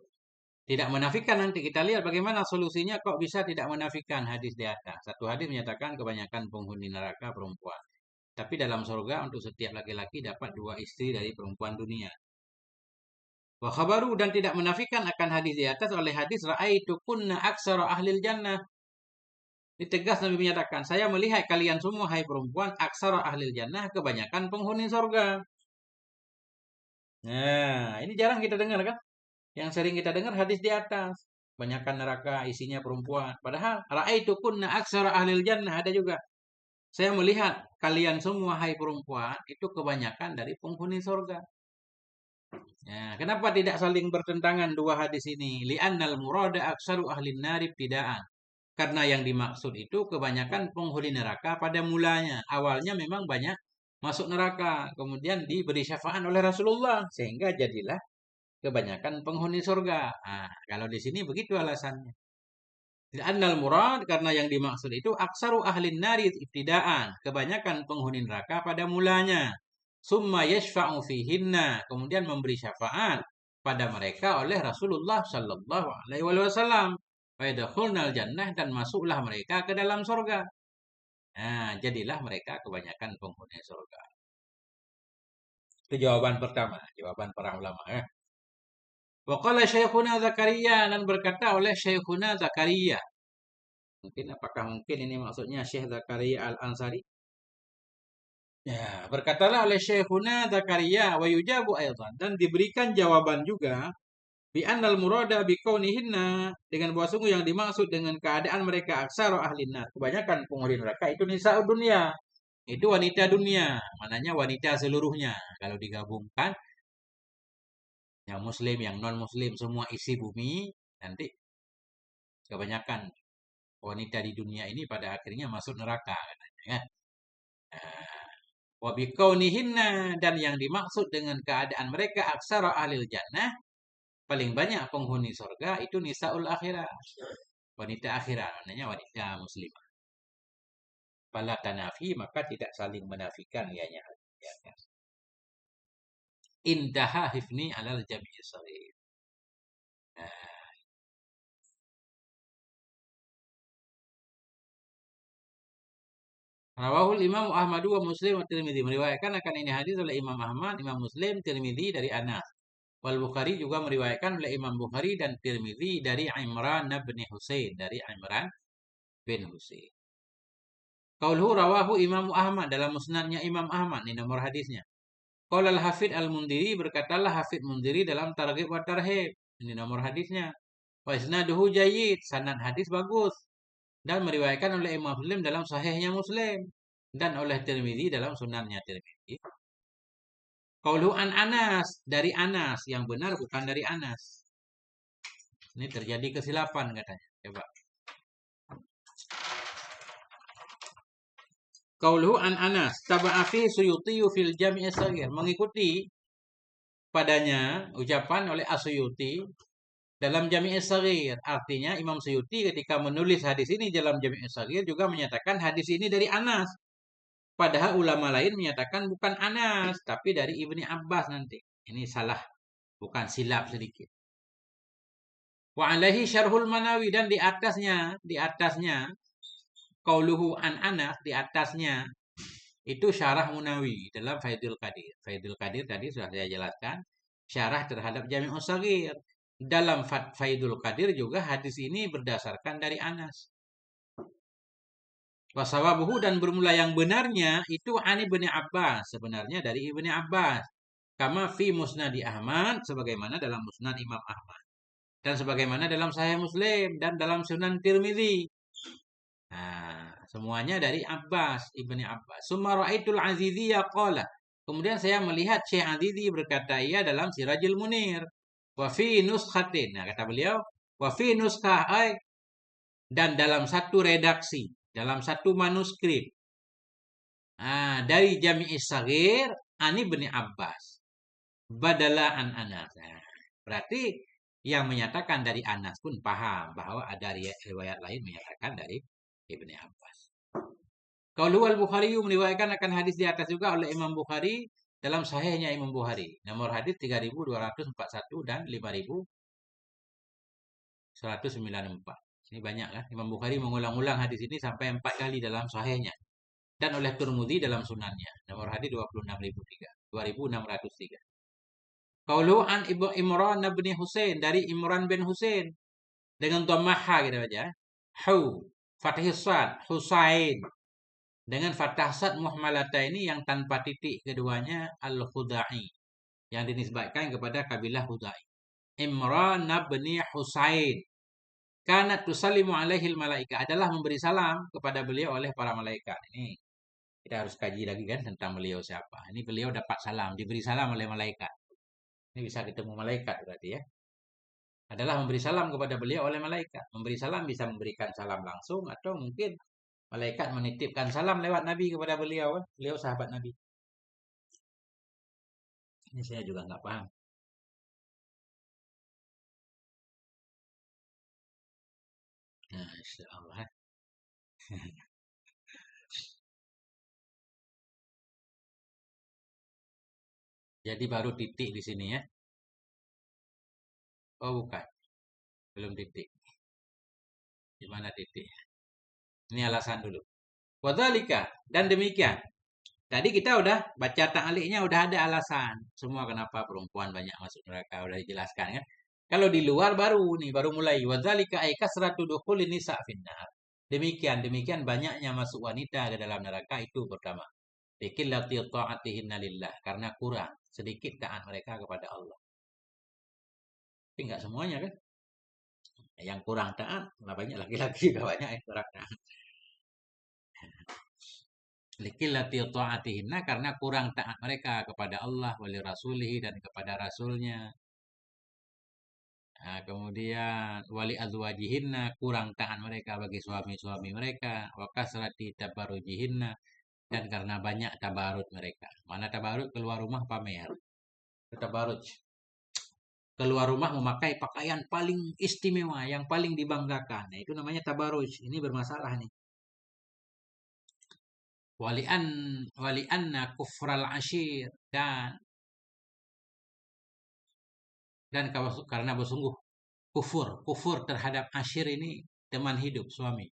Speaker 1: Tidak menafikan, nanti kita lihat bagaimana solusinya kok bisa tidak menafikan hadis di atas. Satu hadis menyatakan kebanyakan penghuni neraka perempuan. Tapi dalam surga untuk setiap laki-laki dapat 2 istri dari perempuan dunia. Wa khabaru, dan tidak menafikan akan hadis di atas oleh hadis ra'aitu kunna aksara ahlil jannah. Ditegas Nabi menyatakan, saya melihat kalian semua hai perempuan aksara ahlil jannah, kebanyakan penghuni surga. Nah, ini jarang kita dengar kan? Yang sering kita dengar hadis di atas. Kebanyakan neraka isinya perempuan. Padahal ra'aitu kunna aksara ahlil jannah ada juga. Saya melihat kalian semua hai perempuan itu kebanyakan dari penghuni surga. Nah, kenapa tidak saling bertentangan dua hadis ini? Li'annal murada aksaru ahlin nari ibtidaan. Karena yang dimaksud itu kebanyakan penghuni neraka pada mulanya. Awalnya memang banyak masuk neraka, kemudian diberi syafaat oleh Rasulullah sehingga jadilah kebanyakan penghuni surga. Nah, kalau di sini begitu alasannya. Li'annal murad, karena yang dimaksud itu aksaru ahlin nari ibtidaan, kebanyakan penghuni neraka pada mulanya. Summa yashfa'u fihinna, kemudian memberi syafaat pada mereka oleh Rasulullah sallallahu alaihi wasallam. Wa yadkhulnal jannah, dan masuklah mereka ke dalam surga. Nah, jadilah mereka kebanyakan penghuni surga. Itu jawaban pertama, jawaban para ulama ya. Wa qala Syekhuna Zakaria, dan berkata oleh Syekhuna Zakaria. Apakah mungkin ini maksudnya Syekh Zakaria Al-Ansari? Ya, berkatalah oleh Syekhuna Zakaria wa yujabu aydan, dan diberikan jawaban juga bi annal murada bi kaunihinna, dengan bahwa sungguh yang dimaksud dengan keadaan mereka aksaru ahlin nar, kebanyakan penghuni neraka itu nisa'ud dunia. Itu wanita dunia, mananya wanita seluruhnya. Kalau digabungkan yang muslim, yang non muslim, semua isi bumi, nanti kebanyakan wanita di dunia ini pada akhirnya masuk neraka katanya ya. Wa biqaunihinna, dan yang dimaksud dengan keadaan mereka aksara ahlil jannah, paling banyak penghuni surga itu nisaul akhirah. Wanita akhirat, namanya wanita muslimah. Fala tanafi, maka tidak saling menafikan ianya. Intaha hifni alal jami'i sahih. Rawahul Imam Ahmad wa Muslim wa Tirmidzi, meriwayatkan akan ini hadis oleh Imam Ahmad, Imam Muslim, Tirmidzi dari Anas. Wal Bukhari juga meriwayatkan oleh Imam Bukhari dan Tirmidzi dari Imran bin Husain, dari Imran bin Husain. Qauluhu rawahu Imam Ahmad, dalam musnadnya Imam Ahmad, ini nomor hadisnya. Qala al-Hafidz al-Mundhiri, berkatalah Hafidz Mundhiri dalam Targhib wa Tarhib, ini nomor hadisnya. Wa isnaduhu jayyid, sanad hadis bagus. Dan meriwayatkan oleh Imam Muslim dalam Sahihnya Muslim, dan oleh Tirmidzi dalam Sunannya Tirmidzi. Qauluhu an Anas, dari Anas, yang benar bukan dari Anas. Ini terjadi kesilapan katanya. Coba. Qauluhu an Anas, taba'a fi Suyuti fil Jami' as-Shaghir, mengikuti padanya ucapan oleh As-Suyuti dalam Jami' as-Shaghir. Artinya Imam Suyuti ketika menulis hadis ini dalam Jami' as-Shaghir juga menyatakan hadis ini dari Anas. Padahal ulama lain menyatakan bukan Anas, tapi dari Ibni Abbas nanti. Ini salah, bukan silap sedikit. Wa alaihi syarhul Manawi, dan di atasnya qauluhu an Anas, di atasnya itu syarah Munawi dalam Faidul Qadir. Faidul Qadir tadi sudah saya jelaskan, syarah terhadap Jami'us Shaghir. Dalam Faidul Qadir juga hadis ini berdasarkan dari Anas. Wasawabuhu, dan bermula yang benarnya itu Ani bin Abbas, sebenarnya dari Ibni Abbas. Kama fi Musnadi Ahmad, sebagaimana dalam Musnad Imam Ahmad. Dan sebagaimana dalam Sahih Muslim dan dalam Sunan Tirmidzi. Nah, semuanya dari Abbas, Ibni Abbas. Summa ra'aitul Aziziyya qala, kemudian saya melihat Syekh Azizi berkata ia dalam Sirajul Munir. Wa fi nuskhatin, nah kata beliau, wa fi nuskhah, dan dalam satu redaksi, dalam satu manuskrip. Nah, dari Jami'is Shaghir Ani bin Abbas. Badala an Anas. Nah, berarti yang menyatakan dari Anas pun paham bahwa ada riwayat lain menyatakan dari Ibni Abbas. Qaulu al-Bukhari, meriwayatkan akan hadis di atas juga oleh Imam Bukhari dalam Sahihnya Imam Bukhari. Nomor hadis 3241 dan 194. Ini banyak kan. Imam Bukhari mengulang-ulang hadis ini sampai 4 kali dalam sahihnya. Dan oleh Tirmidzi dalam sunannya. Nomor hadis 26.003. 2603. Qaulu an Imran bin Husain, dari Imran bin Husain dengan dhammah kita baca. Hu fathih sad Husain dengan fathah sad muhmalata ini yang tanpa titik keduanya al-Khudai yang dinisbatkan kepada kabilah Khudai. Imran bin Husain kanat tusallimu alaihil malaika, adalah memberi salam kepada beliau oleh para malaikat. Ini kita harus kaji lagi kan tentang beliau siapa. Ini beliau dapat salam, diberi salam oleh malaikat. Ini bisa ketemu malaikat berarti ya. Adalah memberi salam kepada beliau oleh malaikat. Memberi salam bisa memberikan salam langsung atau mungkin malaikat menitipkan salam lewat Nabi kepada beliau kan. Beliau sahabat Nabi. Ini saya juga nggak paham. Nah, insya Allah. Jadi baru titik di sini ya. Oh bukan, belum titik. Di mana titik? Ini alasan dulu. Wadhalika, dan demikian. Tadi kita udah baca ta'liqnya, udah ada alasan. Semua kenapa perempuan banyak masuk neraka udah dijelaskan kan. Kalau di luar baru nih, baru mulai. Wadzalika ay kasratu dukhulin nisa finnar. Demikian banyaknya masuk wanita ke dalam neraka itu pertama. Likillati ta'atihinna lillah, karena kurang sedikit taat mereka kepada Allah. Tapi enggak semuanya kan. Yang kurang taat, banyak laki-laki banyak yang kurang taat. Likillati ta'atihinna, karena kurang taat mereka kepada Allah wali rasulihi dan kepada rasulnya. Nah, kemudian wali azwajihinna, kurang taat mereka bagi suami-suami mereka. Wa kasrati tabarujihinna, dan karena banyak tabarut mereka. Mana tabarut? Keluar rumah pamer. Tabaruj. Keluar rumah memakai pakaian paling istimewa, yang paling dibanggakan. Nah, itu namanya tabaruj. Ini bermasalah nih. Wali'anna kufral ashir, dan karena bersungguh kufur terhadap ashir ini teman hidup suami.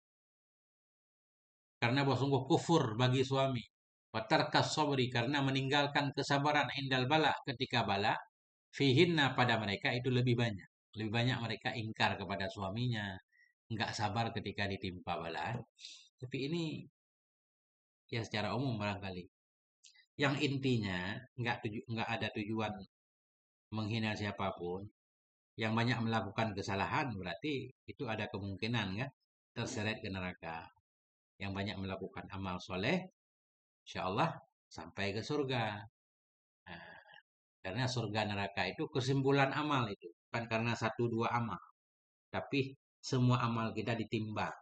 Speaker 1: Karena bersungguh kufur bagi suami. Watarkas sabri, karena meninggalkan kesabaran indal bala, ketika bala. Fihinna, pada mereka itu lebih banyak. Lebih banyak mereka ingkar kepada suaminya. Enggak sabar ketika ditimpa bala. Tapi ini ya secara umum barangkali. Yang intinya enggak ada tujuan menghina siapapun. Yang banyak melakukan kesalahan berarti itu ada kemungkinan kan terseret ke neraka. Yang banyak melakukan amal soleh, insya Allah sampai ke surga. Nah, karena surga neraka itu kesimpulan amal itu, bukan karena 1-2 amal, tapi semua amal kita ditimbang.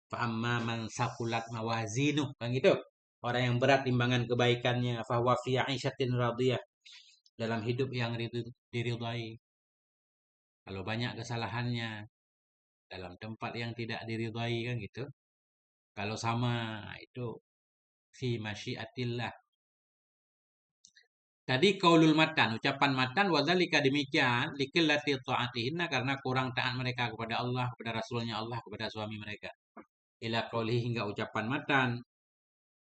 Speaker 1: Fa'amma man sakulat mawazinu, kan gitu. Orang yang berat timbangan kebaikannya, fahuwa fi 'aisyatin radiyah, dalam hidup yang diridhai. Kalau banyak kesalahannya, dalam tempat yang tidak diridhai, kan gitu. Kalau sama, itu fi masyiatillah. Tadi qaulul matan, ucapan matan, wadzalika demikian, likillati ta'atihinna, karena kurang taat mereka kepada Allah, kepada Rasulnya Allah, kepada suami mereka. Ila qaulihi, hingga ucapan matan.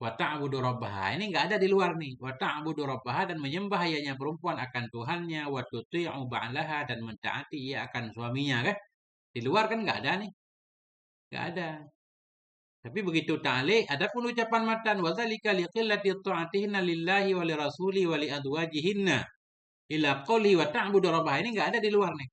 Speaker 1: Wa ta'budu rabbaha, ini enggak ada di luar nih. Wa ta'budu rabbaha, dan menyembah ianya perempuan akan Tuhannya, wa tuti'u ba'laha, dan mentaati ia akan suaminya kan. Di luar kan enggak ada nih. Enggak ada. Tapi begitu ta'liq, adapun ucapan matan, wa dzalika liqillati ta'atihinna lillahi wa li rasuli wa li azwajihinna ila qouli wa ta'budu rabbaha, ini enggak ada di luar nih.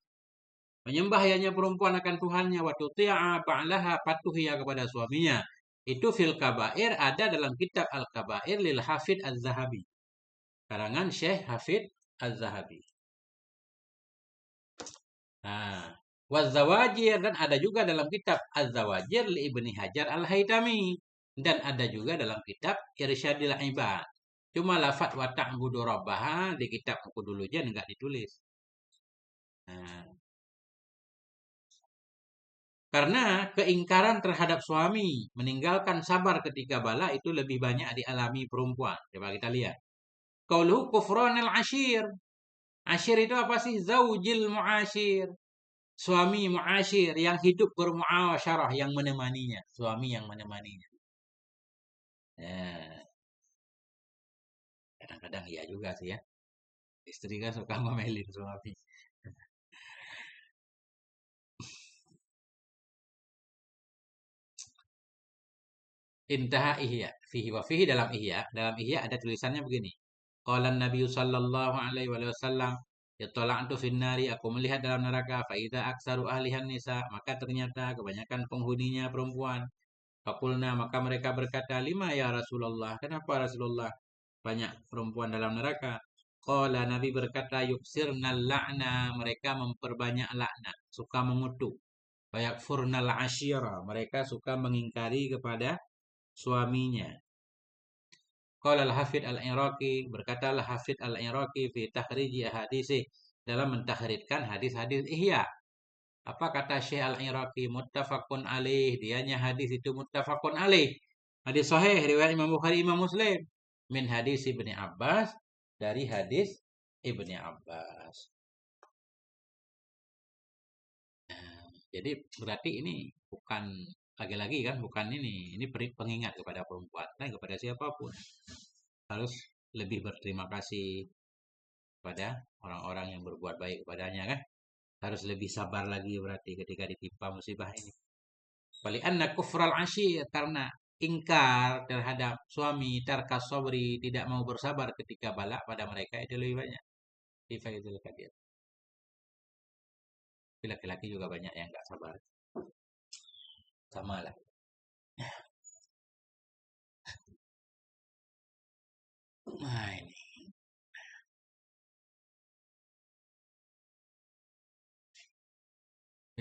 Speaker 1: Menyembah hanya perempuan akan Tuhannya, wa tuti'a ba'laha, patuh ia kepada suaminya. Itu fil kabair, ada dalam kitab Al-Kabair lil Hafidz Az-Zahabi. Karangan Syekh Hafidz Az-Zahabi. Nah, waz-zawajir, dan ada juga dalam kitab Az-Zawajir li Ibni Hajar Al-Haytami, dan ada juga dalam kitab Irsyadil Ibad. Cuma lafaz wa ta'budu rabbaha di kitab buku dulu aja enggak ditulis. Nah, karena keingkaran terhadap suami, meninggalkan sabar ketika bala, itu lebih banyak dialami perempuan. Coba kita lihat. Qauluhu kufranil ashir. Ashir itu apa sih? Zaujil mu'ashir. Suami mu'asyir yang hidup bermuasyarah, yang menemaninya. Suami yang menemaninya. Ya, kadang-kadang iya juga sih ya. Istri kan suka ngomelin suami. Intaha Ihya. Fihi wa fihi dalam Ihya. Dalam Ihya ada tulisannya begini. Qala Nabi sallallahu alaihi wasallam, "Ittala'tu fin nari, aku melihat dalam neraka, fa idza aksaru ahlihan nisa, maka ternyata kebanyakan penghuninya perempuan. Fakulna, maka mereka berkata, lima ya Rasulullah, kenapa Rasulullah banyak perempuan dalam neraka? Qala, Nabi berkata, yuksirnal la'na, mereka memperbanyak laknat, suka mengutuk. Wayakfurnal asyira, mereka suka mengingkari kepada suaminya. Qala al-Hafidh al-Iraqi, berkata al-Hafidh al-Iraqi fi takhriji hadisih, dalam mentahridkan hadis-hadis Ihya. Apa kata Syekh Al-Iraqi? Muttafaqun alaih. Dianya hadis itu muttafaqun alaih. Hadis sahih riwayat Imam Bukhari, Imam Muslim. Min hadis Ibni Abbas, dari hadis Ibni Abbas. Jadi berarti ini bukan, lagi-lagi kan, bukan ini pengingat kepada perempuan dan kepada siapapun. Harus lebih berterima kasih kepada orang-orang yang berbuat baik kepadanya kan. Harus lebih sabar lagi berarti ketika ditimpa musibah ini. Walianna kufral asyir, karena ingkar terhadap suami, tarkas sabri, tidak mau bersabar ketika bala pada mereka itu lebih banyak. Di Faidul Qadir. Laki-laki juga banyak yang nggak sabar. Sama lah. Nah ini.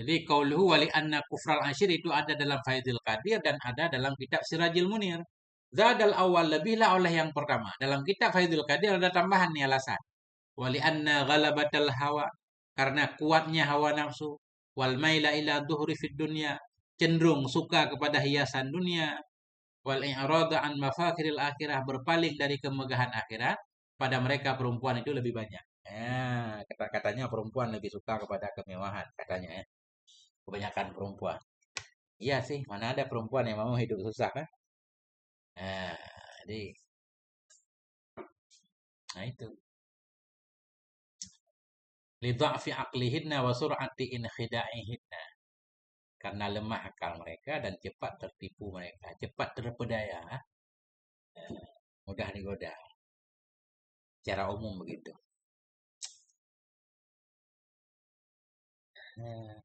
Speaker 1: Jadi qauluhu wali anna kufral asyir itu ada dalam Faidul Qadir dan ada dalam kitab Sirajul Munir. Zadal awal, lebihlah oleh yang pertama. Dalam kitab Faidul Qadir ada tambahan nih alasan. Wali anna ghalabatal hawa, karena kuatnya hawa nafsu, wal maila ila dhuhri fid dunya, cenderung suka kepada hiasan dunia, wal i'rada an mafakhiril akhirah, berpaling dari kemegahan akhirat, pada mereka perempuan itu lebih banyak. Ya, kata-katanya perempuan lebih suka kepada kemewahan katanya ya. Kebanyakan perempuan. Iya sih, mana ada perempuan yang mau hidup susah kan? Nah, jadi nah itu. Lidha'fi aqlihinna wa sur'ati inkhidaihinna, karena lemah akal mereka dan cepat tertipu mereka, cepat terpedaya, mudah digoda. Secara umum begitu. Nah,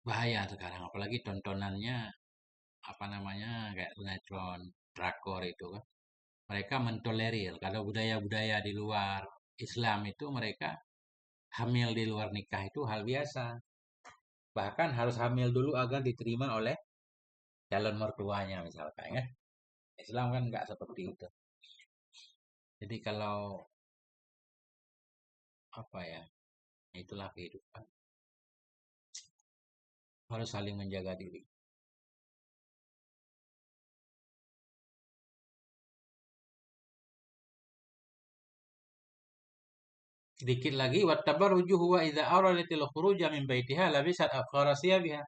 Speaker 1: bahaya sekarang, apalagi tontonannya apa namanya kayak sinetron, drakor itu kan. Mereka mentolerir kalau budaya-budaya di luar Islam itu mereka hamil di luar nikah itu hal biasa. Bahkan harus hamil dulu agar diterima oleh calon mertuanya misalkan ya. Islam kan nggak seperti itu. Jadi kalau apa ya, itulah kehidupan. Harus saling menjaga diri. Sedikit lagi, wattabaruju huwa idza aradatil khuruja min baitiha labisat afqarasiya biha.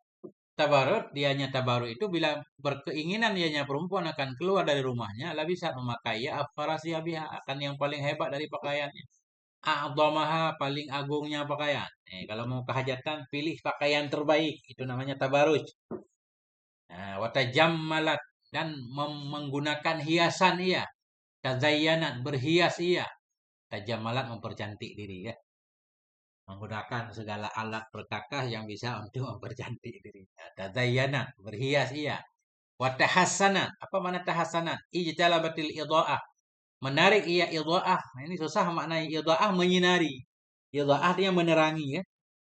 Speaker 1: Tabarut, dianya tabarut itu bila berkeinginan dianya perempuan akan keluar dari rumahnya, labisat memakai ya afqarasiya biha, akan yang paling hebat dari pakaiannya. A'dhamaha, paling agungnya pakaian. Kalau mau kehajatan, pilih pakaian terbaik. Itu namanya tabaruj. Nah, watajammalat, dan menggunakan hiasan ia. Tazayyanat, berhias ia. Tajammalat, mempercantik diri ya. Menggunakan segala alat perkakas yang bisa untuk mempercantik diri. Tazayyanat, berhias ia. Watahassanat, apa mana tahassanat? Ijtalabatil idha'ah, menarik ia idha'ah. Nah, ini susah maknanya idha'ah, menyinari. Idha'ah dia menerangi ya.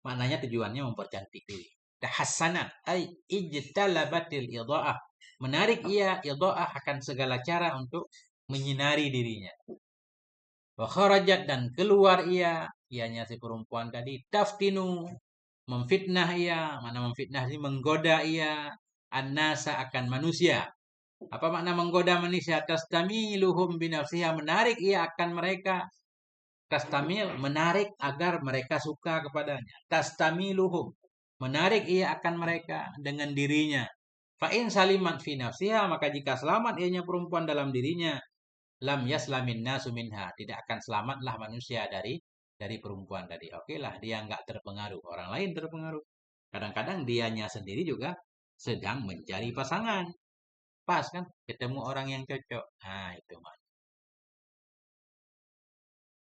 Speaker 1: Maknanya tujuannya mempercantik diri. Tahassanat ay ijtalabatil idha'ah, menarik ia idha'ah akan segala cara untuk menyinari dirinya. Wa kharajat, dan keluar ia, ianya si perempuan tadi, taftinu, memfitnah ia, mana memfitnah ini menggoda ia, annasa, akan manusia. Apa makna menggoda manusia? Tastamiluhum binafsiha, menarik ia akan mereka Tastamil, menarik agar mereka suka kepadanya. Tastamiluhum, menarik ia akan mereka dengan dirinya. Fa'in salimat fi nafsiha, maka jika selamat ianya perempuan dalam dirinya, lam yaslamin nasu minha, tidak akan selamatlah manusia dari perempuan tadi. Oke lah, dia nggak terpengaruh, orang lain terpengaruh. Kadang-kadang dianya sendiri juga sedang mencari pasangan. Pas kan, ketemu orang yang cocok. Nah, itu mah.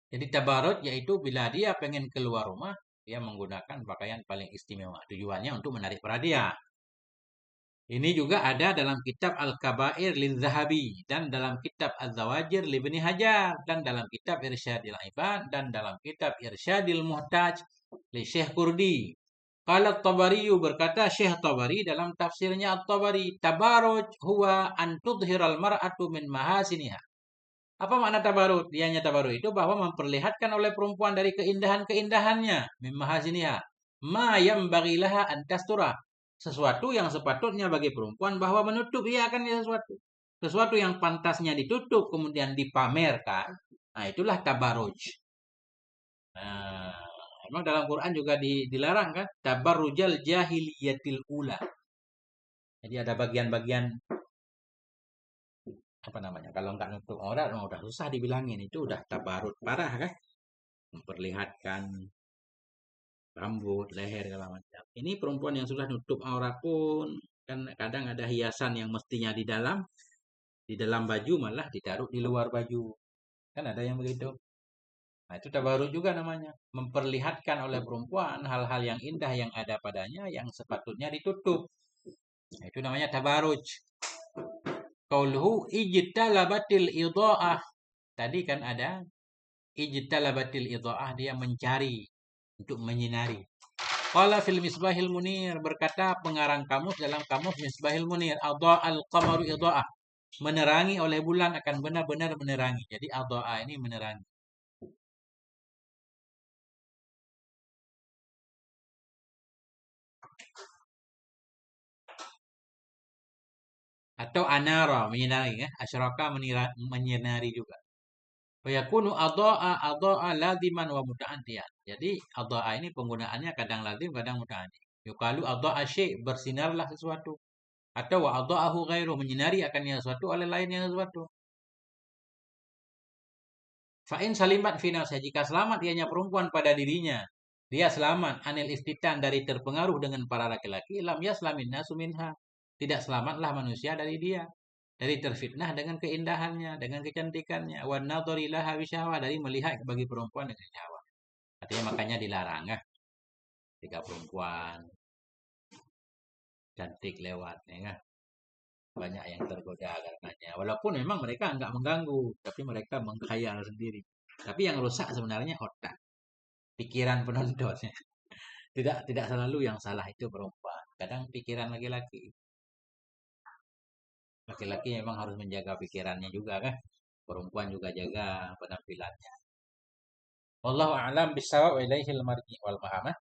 Speaker 1: Jadi tabarut yaitu bila dia pengen keluar rumah, dia menggunakan pakaian paling istimewa. Tujuannya untuk menarik perhatian. Ini juga ada dalam kitab Al-Kabair Lil-Zahabi dan dalam kitab Az-Zawajir Libni Hajar dan dalam kitab Irsyadil Ibad dan dalam kitab Irsyadil Muhtaj li Syekh Kurdi. Qala At-Tabari, berkata Syekh Tabari dalam tafsirnya At-Tabari, tabaruj huwa an tudhiral mar'atu min mahasiniha. Apa makna tabarut? Dianya tabarut itu bahwa memperlihatkan oleh perempuan dari keindahan-keindahannya, min mahasiniha, ma yambaghi laha an tastura, sesuatu yang sepatutnya bagi perempuan bahwa menutup ia akan sesuatu. Sesuatu yang pantasnya ditutup kemudian dipamerkan. Nah, itulah tabaruj. Nah, emang dalam Quran juga dilarang kan? Tabarrujal jahiliyatil ula. Jadi ada bagian-bagian apa namanya? Kalau nggak nutup aurat, udah susah dibilangin itu udah tabarut parah kan? Memperlihatkan rambut, leher segala macam. Ini perempuan yang sudah nutup aurat pun kan kadang ada hiasan yang mestinya di dalam baju malah ditaruh di luar baju. Kan ada yang begitu. Nah, itu tabarut juga namanya. Memperlihatkan oleh perempuan hal-hal yang indah yang ada padanya yang sepatutnya ditutup. Nah, itu namanya tabaruj. Qauluhu ijtalabatil idha'ah. Tadi kan ada ijtalabatil idha'ah, dia mencari untuk menyinari. Qala fil Misbahil Munir, berkata pengarang kamus dalam kamus Misbahil Munir, adha'al qamaru idha'ah, menerangi oleh bulan akan benar-benar menerangi. Jadi adha'a ini menerangi. Atau anara, menyinari ya. Asyraka menyinari juga. Wa yakunu adha'a laziman wa muta'addiyan. Jadi adha'a ini penggunaannya kadang lazim, kadang muta'addi. Yuqalu adha'a syai', bersinarlah sesuatu. Atau wa adha'ahu ghairu, menyinari akan yang sesuatu oleh lainnya sesuatu. Fa'in salimat fi nafsiha, jika selamat ianya perempuan pada dirinya, dia selamat anil iftitan, dari terpengaruh dengan para laki-laki, lam yaslamin nasu minha, tidak selamatlah manusia dari dia, dari terfitnah dengan keindahannya, dengan kecantikannya, wan nadhari laha bisyahwah, dari melihat bagi perempuan dengan syahwat. Artinya makanya dilarang ya, jika perempuan cantik lewat ya kan? Banyak yang tergoda karenanya. Walaupun memang mereka enggak mengganggu, tapi mereka mengkhayal sendiri. Tapi yang rusak sebenarnya otak, pikiran penontonnya. Tidak selalu yang salah itu perempuan. Kadang pikiran laki-laki. Laki-laki memang harus menjaga pikirannya juga kan. Perempuan juga jaga penampilannya. Wallahu a'lam bishawab, wa ilaihil marji wal ma'amah.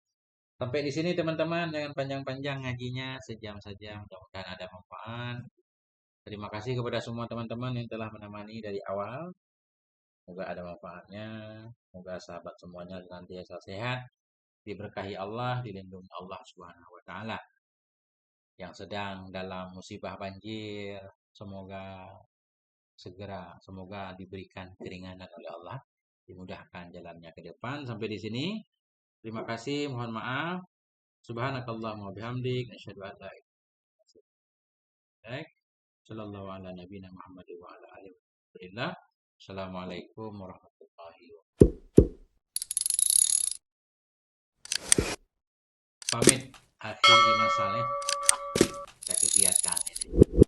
Speaker 1: Sampai di sini teman-teman, jangan panjang-panjang ngajinya, sejam saja. Mudah-mudahan ada manfaat. Terima kasih kepada semua teman-teman yang telah menemani dari awal. Semoga ada manfaatnya. Semoga sahabat semuanya senantiasa sehat, diberkahi Allah, dilindungi Allah Subhanahu wa taala. Yang sedang dalam musibah banjir, semoga diberikan keringanan oleh Allah, dimudahkan jalannya ke depan. Sampai di sini. Terima kasih, mohon maaf. Subhanakallahumma wa bihamdik, asyhadu an la ilaha illa anta, sallallahu ala nabiyina Muhammad wa ala alihi wasallam. Assalamualaikum warahmatullahi wabarakatuh. Pamit, akhir masalahnya. Kita kegiatan ini.